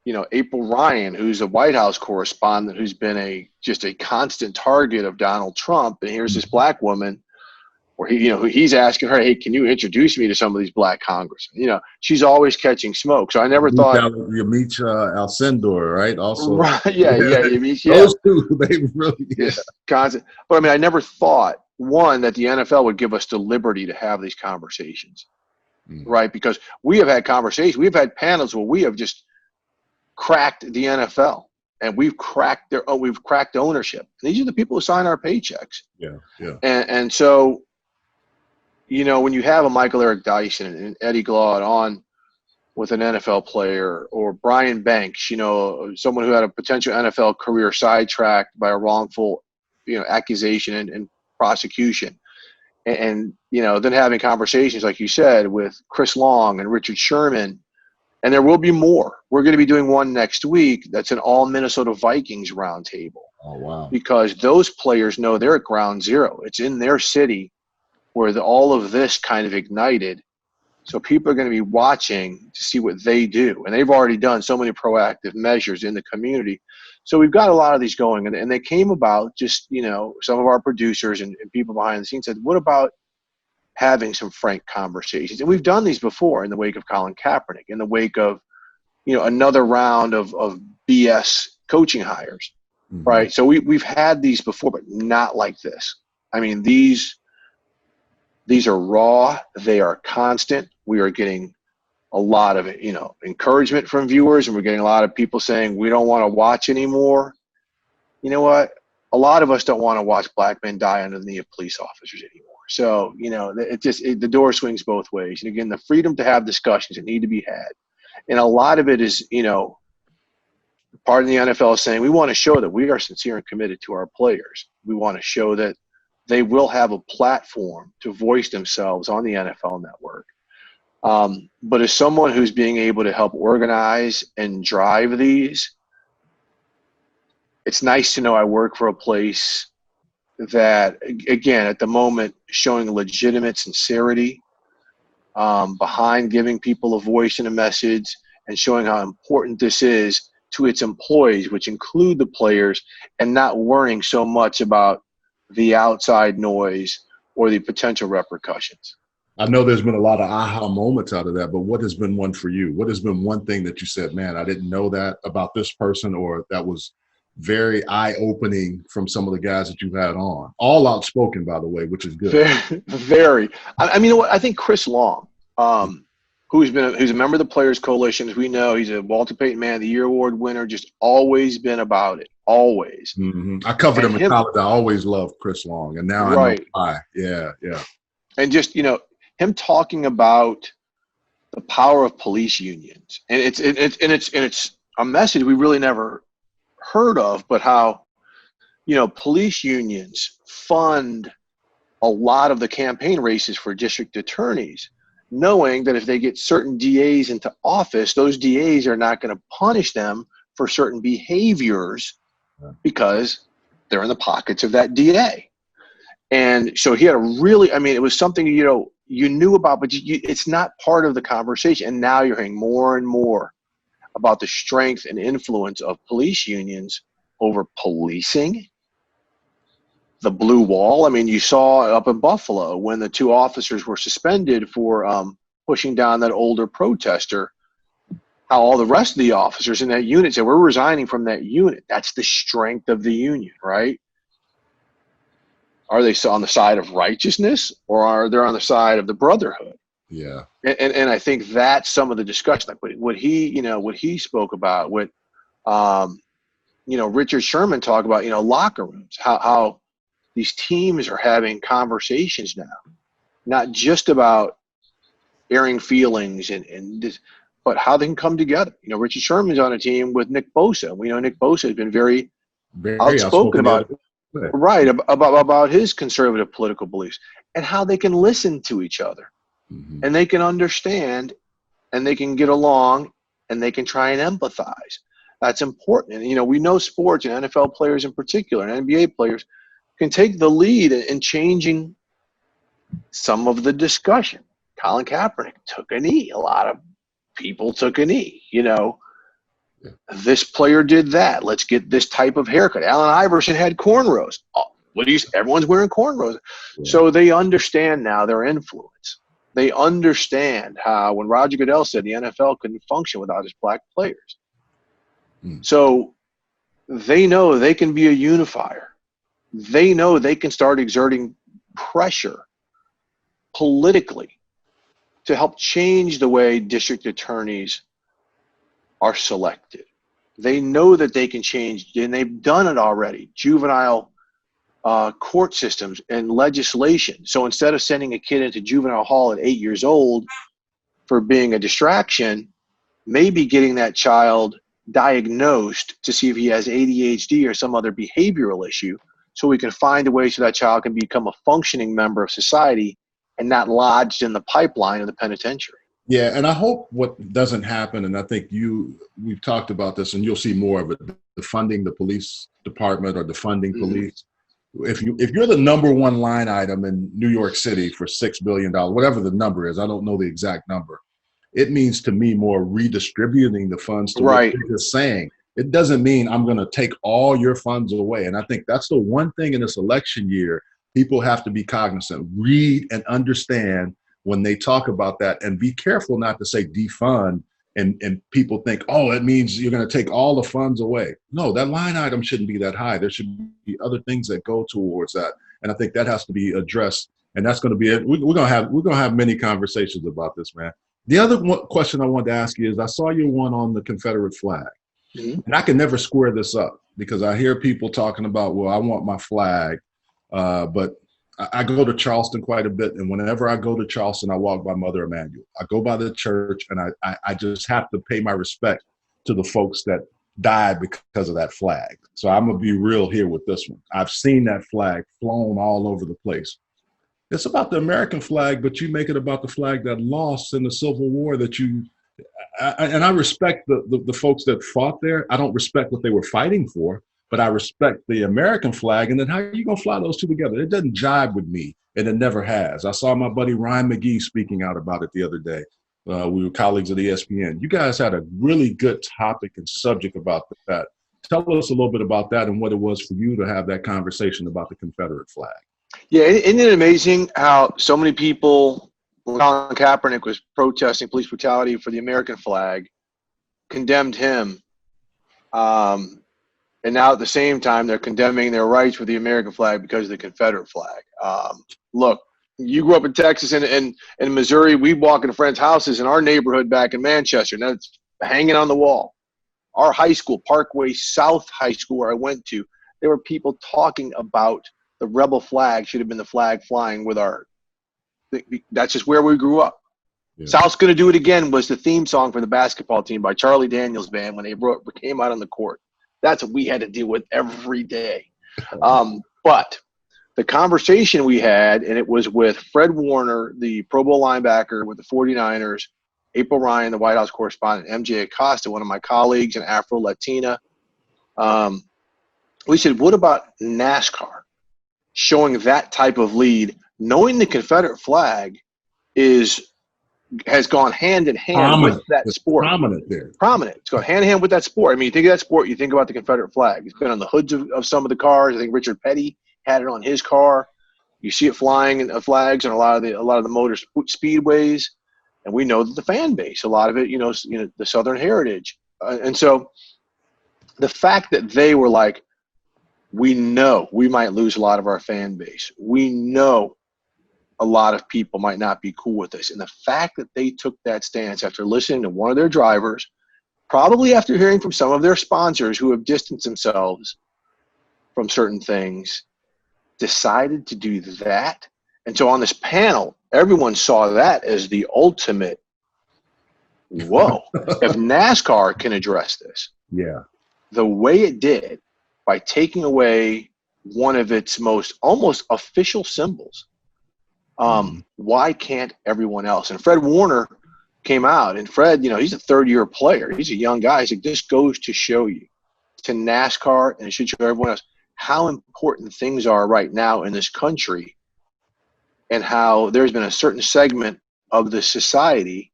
you know, April Ryan, who's a White House correspondent, who's been just a constant target of Donald Trump. And here's this Black woman where he's asking her, hey, can you introduce me to some of these Black congressmen? You know, she's always catching smoke. So I never thought you meet Alcindor, right? Also, right? Yeah. You meet those two. They really constant. But I mean, I never thought that the NFL would give us the liberty to have these conversations, right? Because we have had conversations, we've had panels where we have just cracked the NFL, and we've cracked ownership. And these are the people who sign our paychecks. Yeah. And so, you know, when you have a Michael Eric Dyson and Eddie Glaude on with an NFL player, or Brian Banks, you know, someone who had a potential NFL career sidetracked by a wrongful, you know, accusation and prosecution, and you know, then having conversations like you said with Chris Long and Richard Sherman. And there will be more. We're going to be doing one next week that's an all Minnesota Vikings roundtable. Oh, wow. Because those players know they're at ground zero. It's in their city where all of this kind of ignited. So people are going to be watching to see what they do. And they've already done so many proactive measures in the community. So we've got a lot of these going. And they came about just, you know, some of our producers and people behind the scenes said, what about having some frank conversations? And we've done these before in the wake of Colin Kaepernick, in the wake of, you know, another round of BS coaching hires, right? So we've had these before, but not like this. I mean, these are raw. They are constant. We are getting a lot of, you know, encouragement from viewers, and we're getting a lot of people saying we don't want to watch anymore. You know what? a lot of us don't want to watch black men die under the knee of police officers anymore. So, the door swings both ways. And again, the freedom to have discussions that need to be had. And a lot of it is, part of the NFL is saying we want to show that we are sincere and committed to our players. We want to show that they will have a platform to voice themselves on the NFL network. But as someone who's being able to help organize and drive these, it's nice to know I work for a place that, again, at the moment, showing legitimate sincerity behind giving people a voice and a message, and showing how important this is to its employees, which include the players, and not worrying so much about the outside noise or the potential repercussions. I know there's been a lot of aha moments out of that, but what has been one for you? What has been one thing that you said, man, I didn't know that about this person, or that was very eye-opening from some of the guys that you've had on? All outspoken, by the way, which is good. Very. I mean, I think Chris Long, who's a member of the Players Coalition, as we know, he's a Walter Payton Man of the Year Award winner, just always been about it, always. Mm-hmm. I covered him in college. I always loved Chris Long, and now I know why. Yeah. And just, him talking about the power of police unions, and it's a message we really never heard of, but how, police unions fund a lot of the campaign races for district attorneys, knowing that if they get certain DAs into office, those DAs are not going to punish them for certain behaviors because they're in the pockets of that DA. And so he had it was something, you knew about, but it's not part of the conversation. And now you're hearing more and more about the strength and influence of police unions over policing. The blue wall. I mean, you saw up in Buffalo when the two officers were suspended for pushing down that older protester, how all the rest of the officers in that unit said, we're resigning from that unit. That's the strength of the union, right? Are they on the side of righteousness, or are they on the side of the brotherhood? Yeah. And I think that's some of the discussion. Like what he spoke about, what Richard Sherman talked about, locker rooms, how these teams are having conversations now, not just about airing feelings and this, but how they can come together. Richard Sherman's on a team with Nick Bosa. We know Nick Bosa has been very outspoken about about his conservative political beliefs, and how they can listen to each other, and they can understand, and they can get along, and they can try and empathize. That's important. And we know sports, and NFL players in particular, and NBA players can take the lead in changing some of the discussion. Colin Kaepernick took a knee. A lot of people took a knee. This player did that. Let's get this type of haircut. Allen Iverson had cornrows. Everyone's wearing cornrows. Yeah. So they understand now their influence. They understand how, when Roger Goodell said the NFL couldn't function without its black players. So they know they can be a unifier. They know they can start exerting pressure politically to help change the way district attorneys are selected. They know that they can change, and they've done it already. Juvenile court systems and legislation. So instead of sending a kid into juvenile hall at 8 years old for being a distraction, maybe getting that child diagnosed to see if he has ADHD or some other behavioral issue, so we can find a way so that child can become a functioning member of society and not lodged in the pipeline of the penitentiary. Yeah, and I hope what doesn't happen, and I think we've talked about this, and you'll see more of it, the funding the police department or defunding police. If you're the number one line item in New York City for $6 billion, whatever the number is, I don't know the exact number, it means to me more redistributing the funds to what you're just saying. It doesn't mean I'm going to take all your funds away. And I think that's the one thing in this election year people have to be cognizant, read and understand when they talk about that, and be careful not to say defund and people think, oh, it means you're going to take all the funds away. No, that line item shouldn't be that high. There should be other things that go towards that. And I think that has to be addressed. And that's going to be it. We're going to have many conversations about this, man. The other question I wanted to ask you is, I saw your one on the Confederate flag. And I can never square this up because I hear people talking about, well, I want my flag, but I go to Charleston quite a bit, and whenever I go to Charleston, I walk by Mother Emanuel. I go by the church, and I just have to pay my respect to the folks that died because of that flag. So I'm going to be real here with this one. I've seen that flag flown all over the place. It's about the American flag, but you make it about the flag that lost in the Civil War and I respect the folks that fought there. I don't respect what they were fighting for, but I respect the American flag. And then how are you going to fly those two together? It doesn't jibe with me, and it never has. I saw my buddy Ryan McGee speaking out about it the other day. We were colleagues at ESPN. You guys had a really good topic and subject about that. Tell us a little bit about that and what it was for you to have that conversation about the Confederate flag. Yeah, isn't it amazing how so many people, when Colin Kaepernick was protesting police brutality for the American flag, condemned him, and now at the same time they're condemning their rights with the American flag because of the Confederate flag. Look, you grew up in Texas and in Missouri. We walk into friends' houses in our neighborhood back in Manchester, and that's hanging on the wall. Our high school, Parkway South High School, where I went to, there were people talking about the rebel flag should have been the flag flying with our – that's just where we grew up. Yeah. South's Gonna Do It Again was the theme song for the basketball team by Charlie Daniels Band when they came out on the court. That's what we had to deal with every day. But the conversation we had, and it was with Fred Warner, the Pro Bowl linebacker with the 49ers, April Ryan, the White House correspondent, MJ Acosta, one of my colleagues, an Afro-Latina. We said, what about NASCAR showing that type of lead, knowing the Confederate flag has gone hand in hand with that sport. Prominent there. Prominent. It's gone hand in hand with that sport. I mean, you think of that sport, you think about the Confederate flag. It's been on the hoods of some of the cars. I think Richard Petty had it on his car. You see it flying in flags on a lot of the motor speedways. And we know that the fan base, a lot of it, the Southern heritage. And so the fact that they were like, we know we might lose a lot of our fan base. We know a lot of people might not be cool with this. And the fact that they took that stance after listening to one of their drivers, probably after hearing from some of their sponsors who have distanced themselves from certain things, decided to do that. And so on this panel, everyone saw that as the ultimate, whoa, if NASCAR can address this, the way it did, by taking away one of its most almost official symbols, why can't everyone else? And Fred Warner came out, and Fred, he's a third-year player. He's a young guy. He's like, this goes to show you, to NASCAR, and it should show everyone else, how important things are right now in this country, and how there's been a certain segment of the society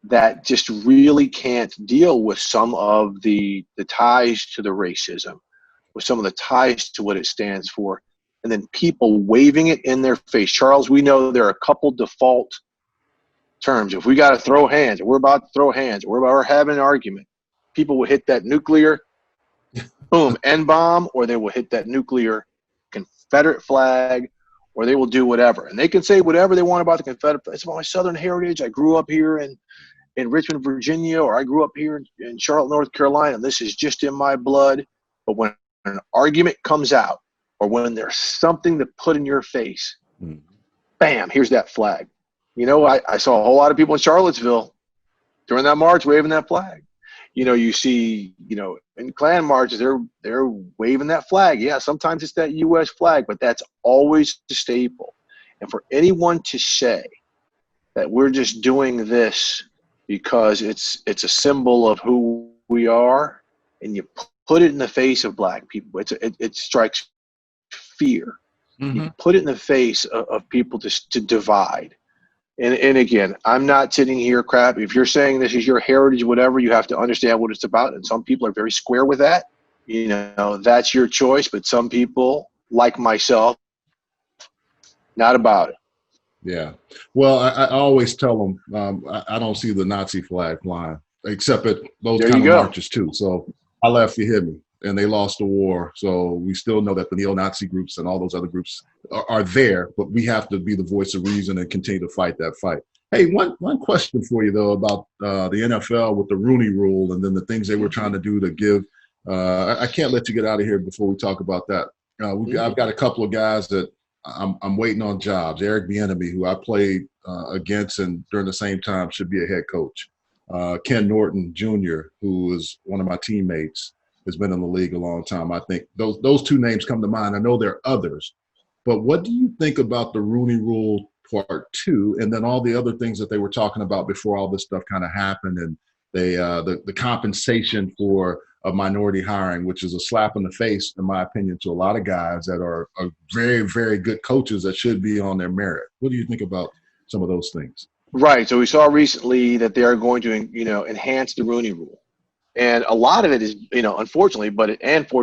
that just really can't deal with some of the ties to the racism, with some of the ties to what it stands for, and then people waving it in their face. Charles, we know there are a couple default terms. If we got to throw hands, or we're about to throw hands, or we're having an argument, people will hit that nuclear, boom, N-bomb, or they will hit that nuclear Confederate flag, or they will do whatever. And they can say whatever they want about the Confederate flag. It's about my Southern heritage. I grew up here in Richmond, Virginia, or I grew up here in Charlotte, North Carolina, and this is just in my blood. But when an argument comes out, or when there's something to put in your face, bam, here's that flag. I saw a whole lot of people in Charlottesville during that march waving that flag. You see, in Klan marches, they're waving that flag. Yeah, sometimes it's that U.S. flag, but that's always the staple. And for anyone to say that we're just doing this because it's a symbol of who we are, and you put it in the face of black people, it strikes fear. You put it in the face of people to divide. And again, I'm not sitting here crap. If you're saying this is your heritage, whatever, you have to understand what it's about. And some people are very square with that. That's your choice. But some people, like myself, not about it. Yeah. Well, I always tell them I don't see the Nazi flag flying, except at those kind of marches too. So I left, you hear me, and they lost the war. So we still know that the neo-Nazi groups and all those other groups are there, but we have to be the voice of reason and continue to fight that fight. Hey, one question for you though about the NFL with the Rooney Rule and then the things they were trying to do to give. I can't let you get out of here before we talk about that. I've got a couple of guys that I'm waiting on jobs. Eric Bieniemy, who I played against and during the same time should be a head coach. Ken Norton Jr., who is one of my teammates, has been in the league a long time. I think those two names come to mind. I know there are others, but what do you think about the Rooney Rule Part 2, and then all the other things that they were talking about before all this stuff kind of happened, and they the compensation for a minority hiring, which is a slap in the face, in my opinion, to a lot of guys that are very, very good coaches that should be on their merit. What do you think about some of those things? Right. So we saw recently that they are going to, enhance the Rooney Rule. And a lot of it is, unfortunately,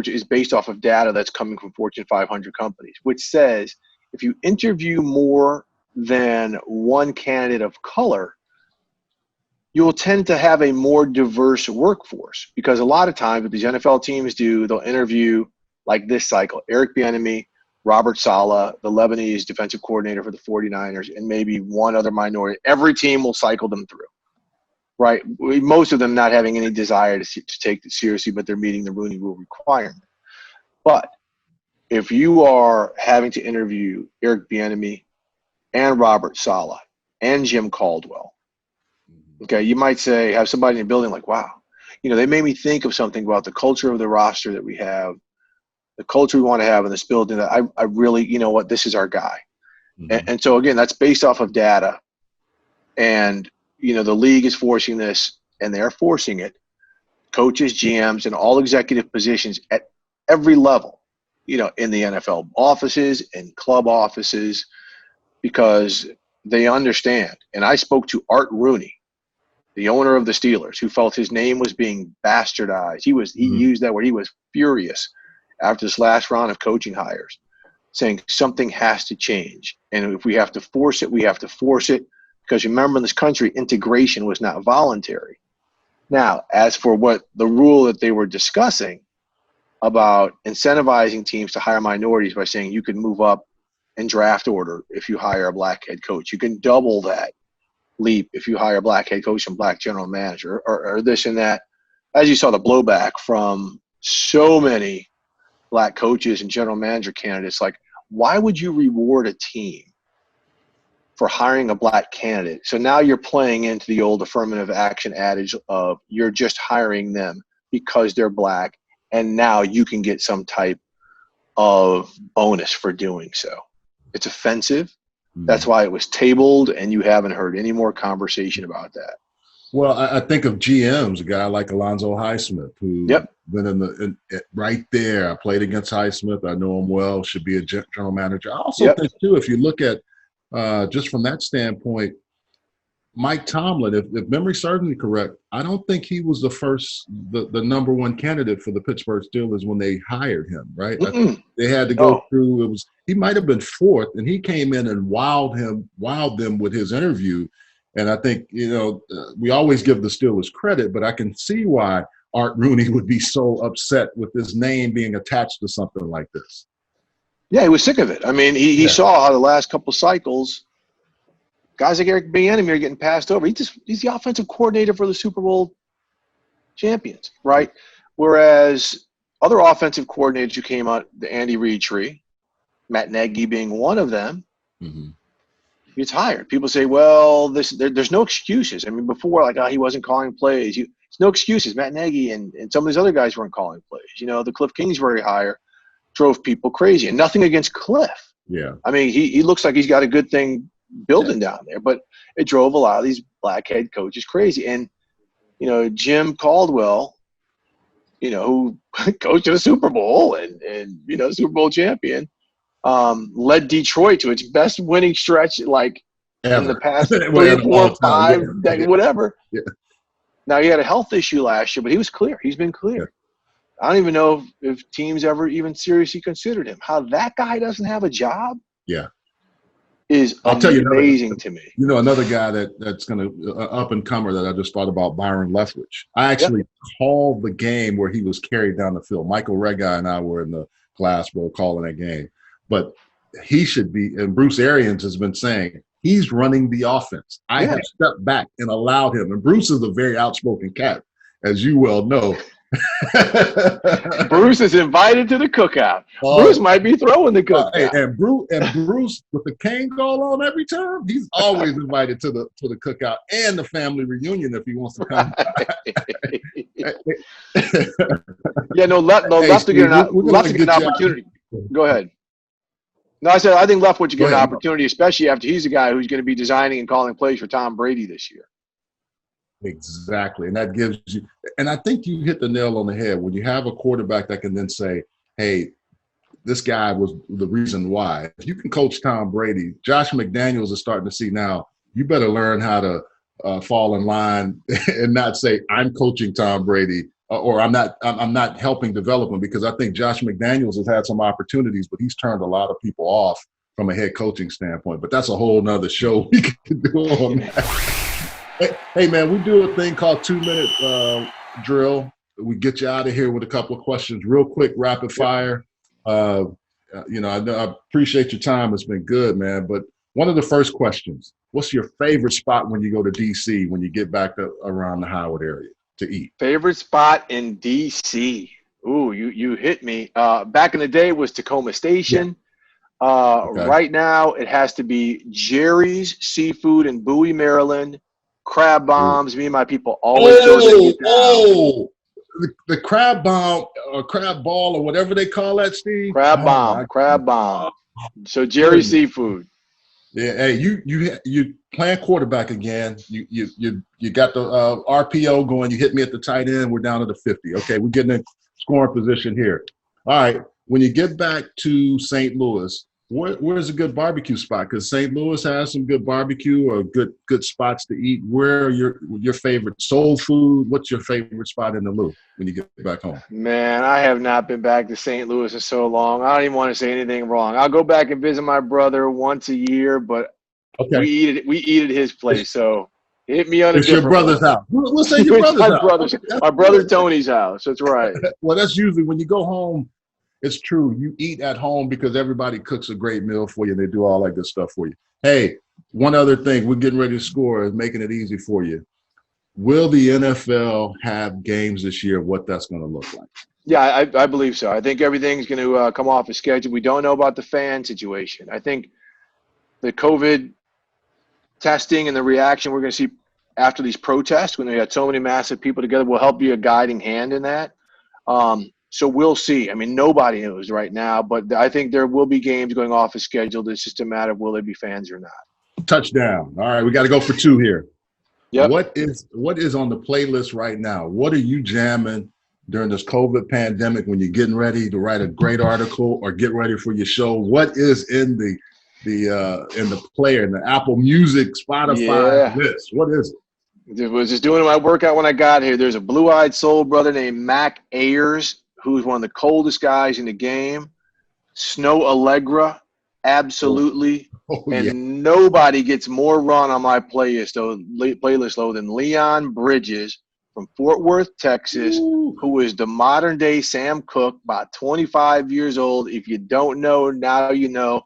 is based off of data that's coming from Fortune 500 companies, which says if you interview more than one candidate of color, you'll tend to have a more diverse workforce, because a lot of times what these NFL teams do, they'll interview like this cycle, Eric Bieniemy, Robert Saleh, the Lebanese defensive coordinator for the 49ers, and maybe one other minority. Every team will cycle them through, right? Most of them not having any desire to take it seriously, but they're meeting the Rooney Rule requirement. But if you are having to interview Eric Bieniemy and Robert Saleh and Jim Caldwell, okay, you might say, have somebody in the building like, wow, they made me think of something about the culture of the roster that we have, the culture we want to have in this building, that I really, this is our guy. Mm-hmm. And so, again, that's based off of data. And, the league is forcing this, and they're forcing it. Coaches, GMs, and all executive positions at every level, in the NFL offices and club offices, because they understand. And I spoke to Art Rooney, the owner of the Steelers, who felt his name was being bastardized. He used that word. He was furious after this last round of coaching hires, saying something has to change. And if we have to force it, we have to force it. Because remember, in this country, integration was not voluntary. Now, as for what the rule that they were discussing about incentivizing teams to hire minorities by saying you can move up in draft order if you hire a black head coach, you can double that leap if you hire a black head coach and black general manager, or this and that. As you saw, the blowback from so many black coaches and general manager candidates, like, why would you reward a team for hiring a black candidate? So now you're playing into the old affirmative action adage of you're just hiring them because they're black, and now you can get some type of bonus for doing so. It's offensive. That's why it was tabled, and you haven't heard any more conversation about that. Well, I think of GMs, a guy like Alonzo Highsmith, who been right there. I played against Highsmith. I know him well, should be a general manager. I also think, too, if you look at just from that standpoint, Mike Tomlin, if memory serves me correct, I don't think he was the number one candidate for the Pittsburgh Steelers when they hired him, right? I think they had to go through, he might have been fourth, and he came in and wowed them with his interview. And I think, we always give the Steelers credit, but I can see why Art Rooney would be so upset with his name being attached to something like this. Yeah, he was sick of it. I mean, he saw how the last couple cycles, guys like Eric Bieniemy are getting passed over. He's the offensive coordinator for the Super Bowl champions, right? Whereas other offensive coordinators who came out, the Andy Reid tree, Matt Nagy being one of them, gets hired. People say, well, there's no excuses. I mean, before, he wasn't calling plays. There's no excuses. Matt Nagy and some of these other guys weren't calling plays. The Cliff Kingsbury hire drove people crazy. And nothing against Cliff. Yeah. I mean, he looks like he's got a good thing building down there, but it drove a lot of these black head coaches crazy. And, Jim Caldwell, who coached in the Super Bowl and Super Bowl champion, led Detroit to its best winning stretch, in the past 3, 4, 5, decades, whatever. Yeah. Now, he had a health issue last year, but he was clear. He's been clear. Yeah. I don't even know if teams ever even seriously considered him. How that guy doesn't have a job is amazing to me. Another guy that's going to up and comer that I just thought about, Byron Leftwich. I actually called the game where he was carried down the field. Michael Rega and I were in the Glass Bowl calling that game. But he should be, and Bruce Arians has been saying, He's running the offense. I have stepped back and allowed him. And Bruce is a very outspoken cat, as you well know. Bruce is invited to the cookout. Bruce might be throwing the cookout. And Bruce with the cane goal on every time, he's always invited to the cookout and the family reunion if he wants to come. Left to get an opportunity. Go ahead. No, I said I think Leftwich should get an opportunity, especially after he's the guy who's going to be designing and calling plays for Tom Brady this year. Exactly. And that gives you, and I think you hit the nail on the head when you have a quarterback that can then say, hey, this guy was the reason why. If you can coach Tom Brady, Josh McDaniels is starting to see now, you better learn how to fall in line and not say, I'm coaching Tom Brady or I'm not helping develop him, because I think Josh McDaniels has had some opportunities, but he's turned a lot of people off from a head coaching standpoint. But that's a whole nother show we can do on that. Hey, man, we do a thing called 2-minute drill. We get you out of here with a couple of questions real quick, rapid fire. I appreciate your time. It's been good, man. But one of the first questions, what's your favorite spot when you go to D.C., when you get back to around the Howard area to eat? Favorite spot in D.C.? Ooh, you hit me. Back in the day, it was Tacoma Station. Right now, it has to be Jerry's Seafood in Bowie, Maryland. Crab bombs. Me and my people always go there. The crab bomb or crab ball or whatever they call that, Steve. Crab bomb. So Jerry's Seafood. Yeah. Hey, you playing quarterback again. You got the RPO going. You hit me at the tight end. We're down to the 50. Okay, we're getting in scoring position here. All right. When you get back to St. Louis, where's a good barbecue spot? Because St. Louis has some good barbecue or good spots to eat. Where are your favorite soul food? What's your favorite spot in the Lou when you get back home? Man, I have not been back to St. Louis in so long. I don't even want to say anything wrong. I'll go back and visit my brother once a year, but we eat at his place. So hit me on a different your brother's house. We'll say your brother's house. My brother Tony's house. That's right. Well, that's usually when you go home. It's true. You eat at home because everybody cooks a great meal for you. And they do all that good stuff for you. Hey, one other thing. We're getting ready to score is making it easy for you. Will the NFL have games this year? What that's going to look like? Yeah, I believe so. I think everything's going to come off a schedule. We don't know about the fan situation. I think the COVID testing and the reaction we're going to see after these protests, when we had so many massive people together, will help be a guiding hand in that. So we'll see. I mean, nobody knows right now, but I think there will be games going off a schedule. It's just a matter of will there be fans or not. Touchdown. All right, we got to go for 2 here. Yep. What is on the playlist right now? What are you jamming during this COVID pandemic when you're getting ready to write a great article or get ready for your show? What is in the player, in the Apple Music, Spotify list? What is it? I was just doing my workout when I got here. There's a blue-eyed soul brother named Mac Ayers, who's one of the coldest guys in the game. Snow Allegra, absolutely. Nobody gets more run on my playlist than Leon Bridges from Fort Worth, Texas, who is the modern-day Sam Cooke, about 25 years old. If you don't know, now you know.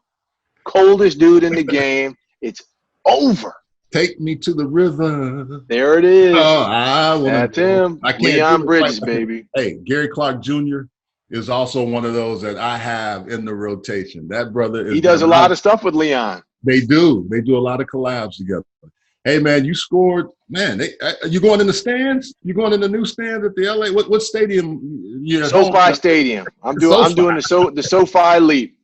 Coldest dude in the game. It's over. Take me to the river. There it is. That's him. Leon Bridges, baby. Hey, Gary Clark Jr. is also one of those that I have in the rotation. That brother is. He does a lot of stuff with Leon. They do. They do a lot of collabs together. Hey, man, you scored. Man, you going in the stands? You going in the new stands at the LA? What stadium? SoFi Stadium. I'm doing the SoFi Leap.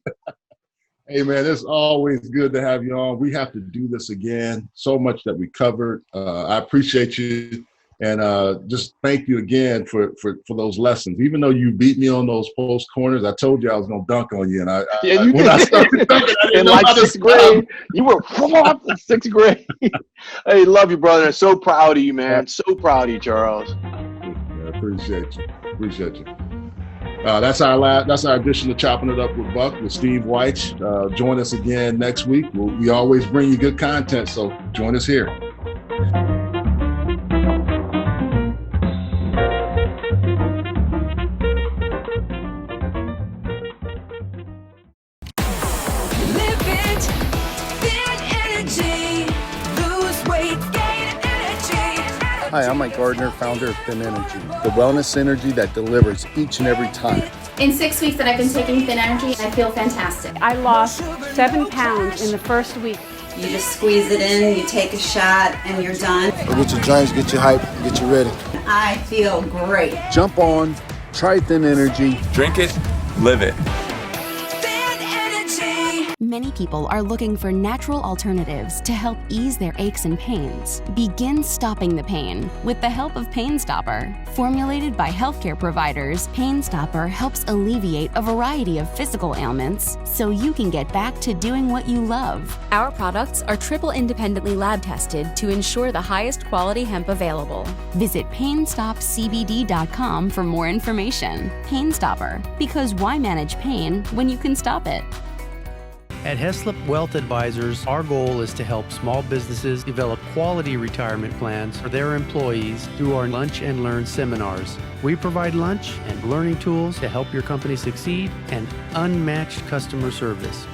Hey, man, it's always good to have you on. We have to do this again. So much that we covered. I appreciate you. And just thank you again for those lessons. Even though you beat me on those post corners, I told you I was going to dunk on you. And you did. I started dunking, in like 6th grade, you were in 6th grade. Hey, love you, brother. So proud of you, man. So proud of you, Charles. Yeah, appreciate you. That's our edition of Chopping It Up with Buck with Steve Wyche. Join us again next week. We always bring you good content, so join us here. Live it, that energy. Hi, I'm Mike Gardner, founder of Thin Energy, the wellness energy that delivers each and every time. In 6 weeks that I've been taking Thin Energy, I feel fantastic. I lost 7 pounds in the first week. You just squeeze it in, you take a shot, and you're done. Get your drinks, get you hype, get you ready. I feel great. Jump on, try Thin Energy. Drink it, live it. Many people are looking for natural alternatives to help ease their aches and pains. Begin stopping the pain with the help of Pain Stopper. Formulated by healthcare providers, Pain Stopper helps alleviate a variety of physical ailments so you can get back to doing what you love. Our products are triple independently lab tested to ensure the highest quality hemp available. Visit PainStopCBD.com for more information. Pain Stopper, because why manage pain when you can stop it? At Heslop Wealth Advisors, our goal is to help small businesses develop quality retirement plans for their employees through our Lunch and Learn seminars. We provide lunch and learning tools to help your company succeed and unmatched customer service.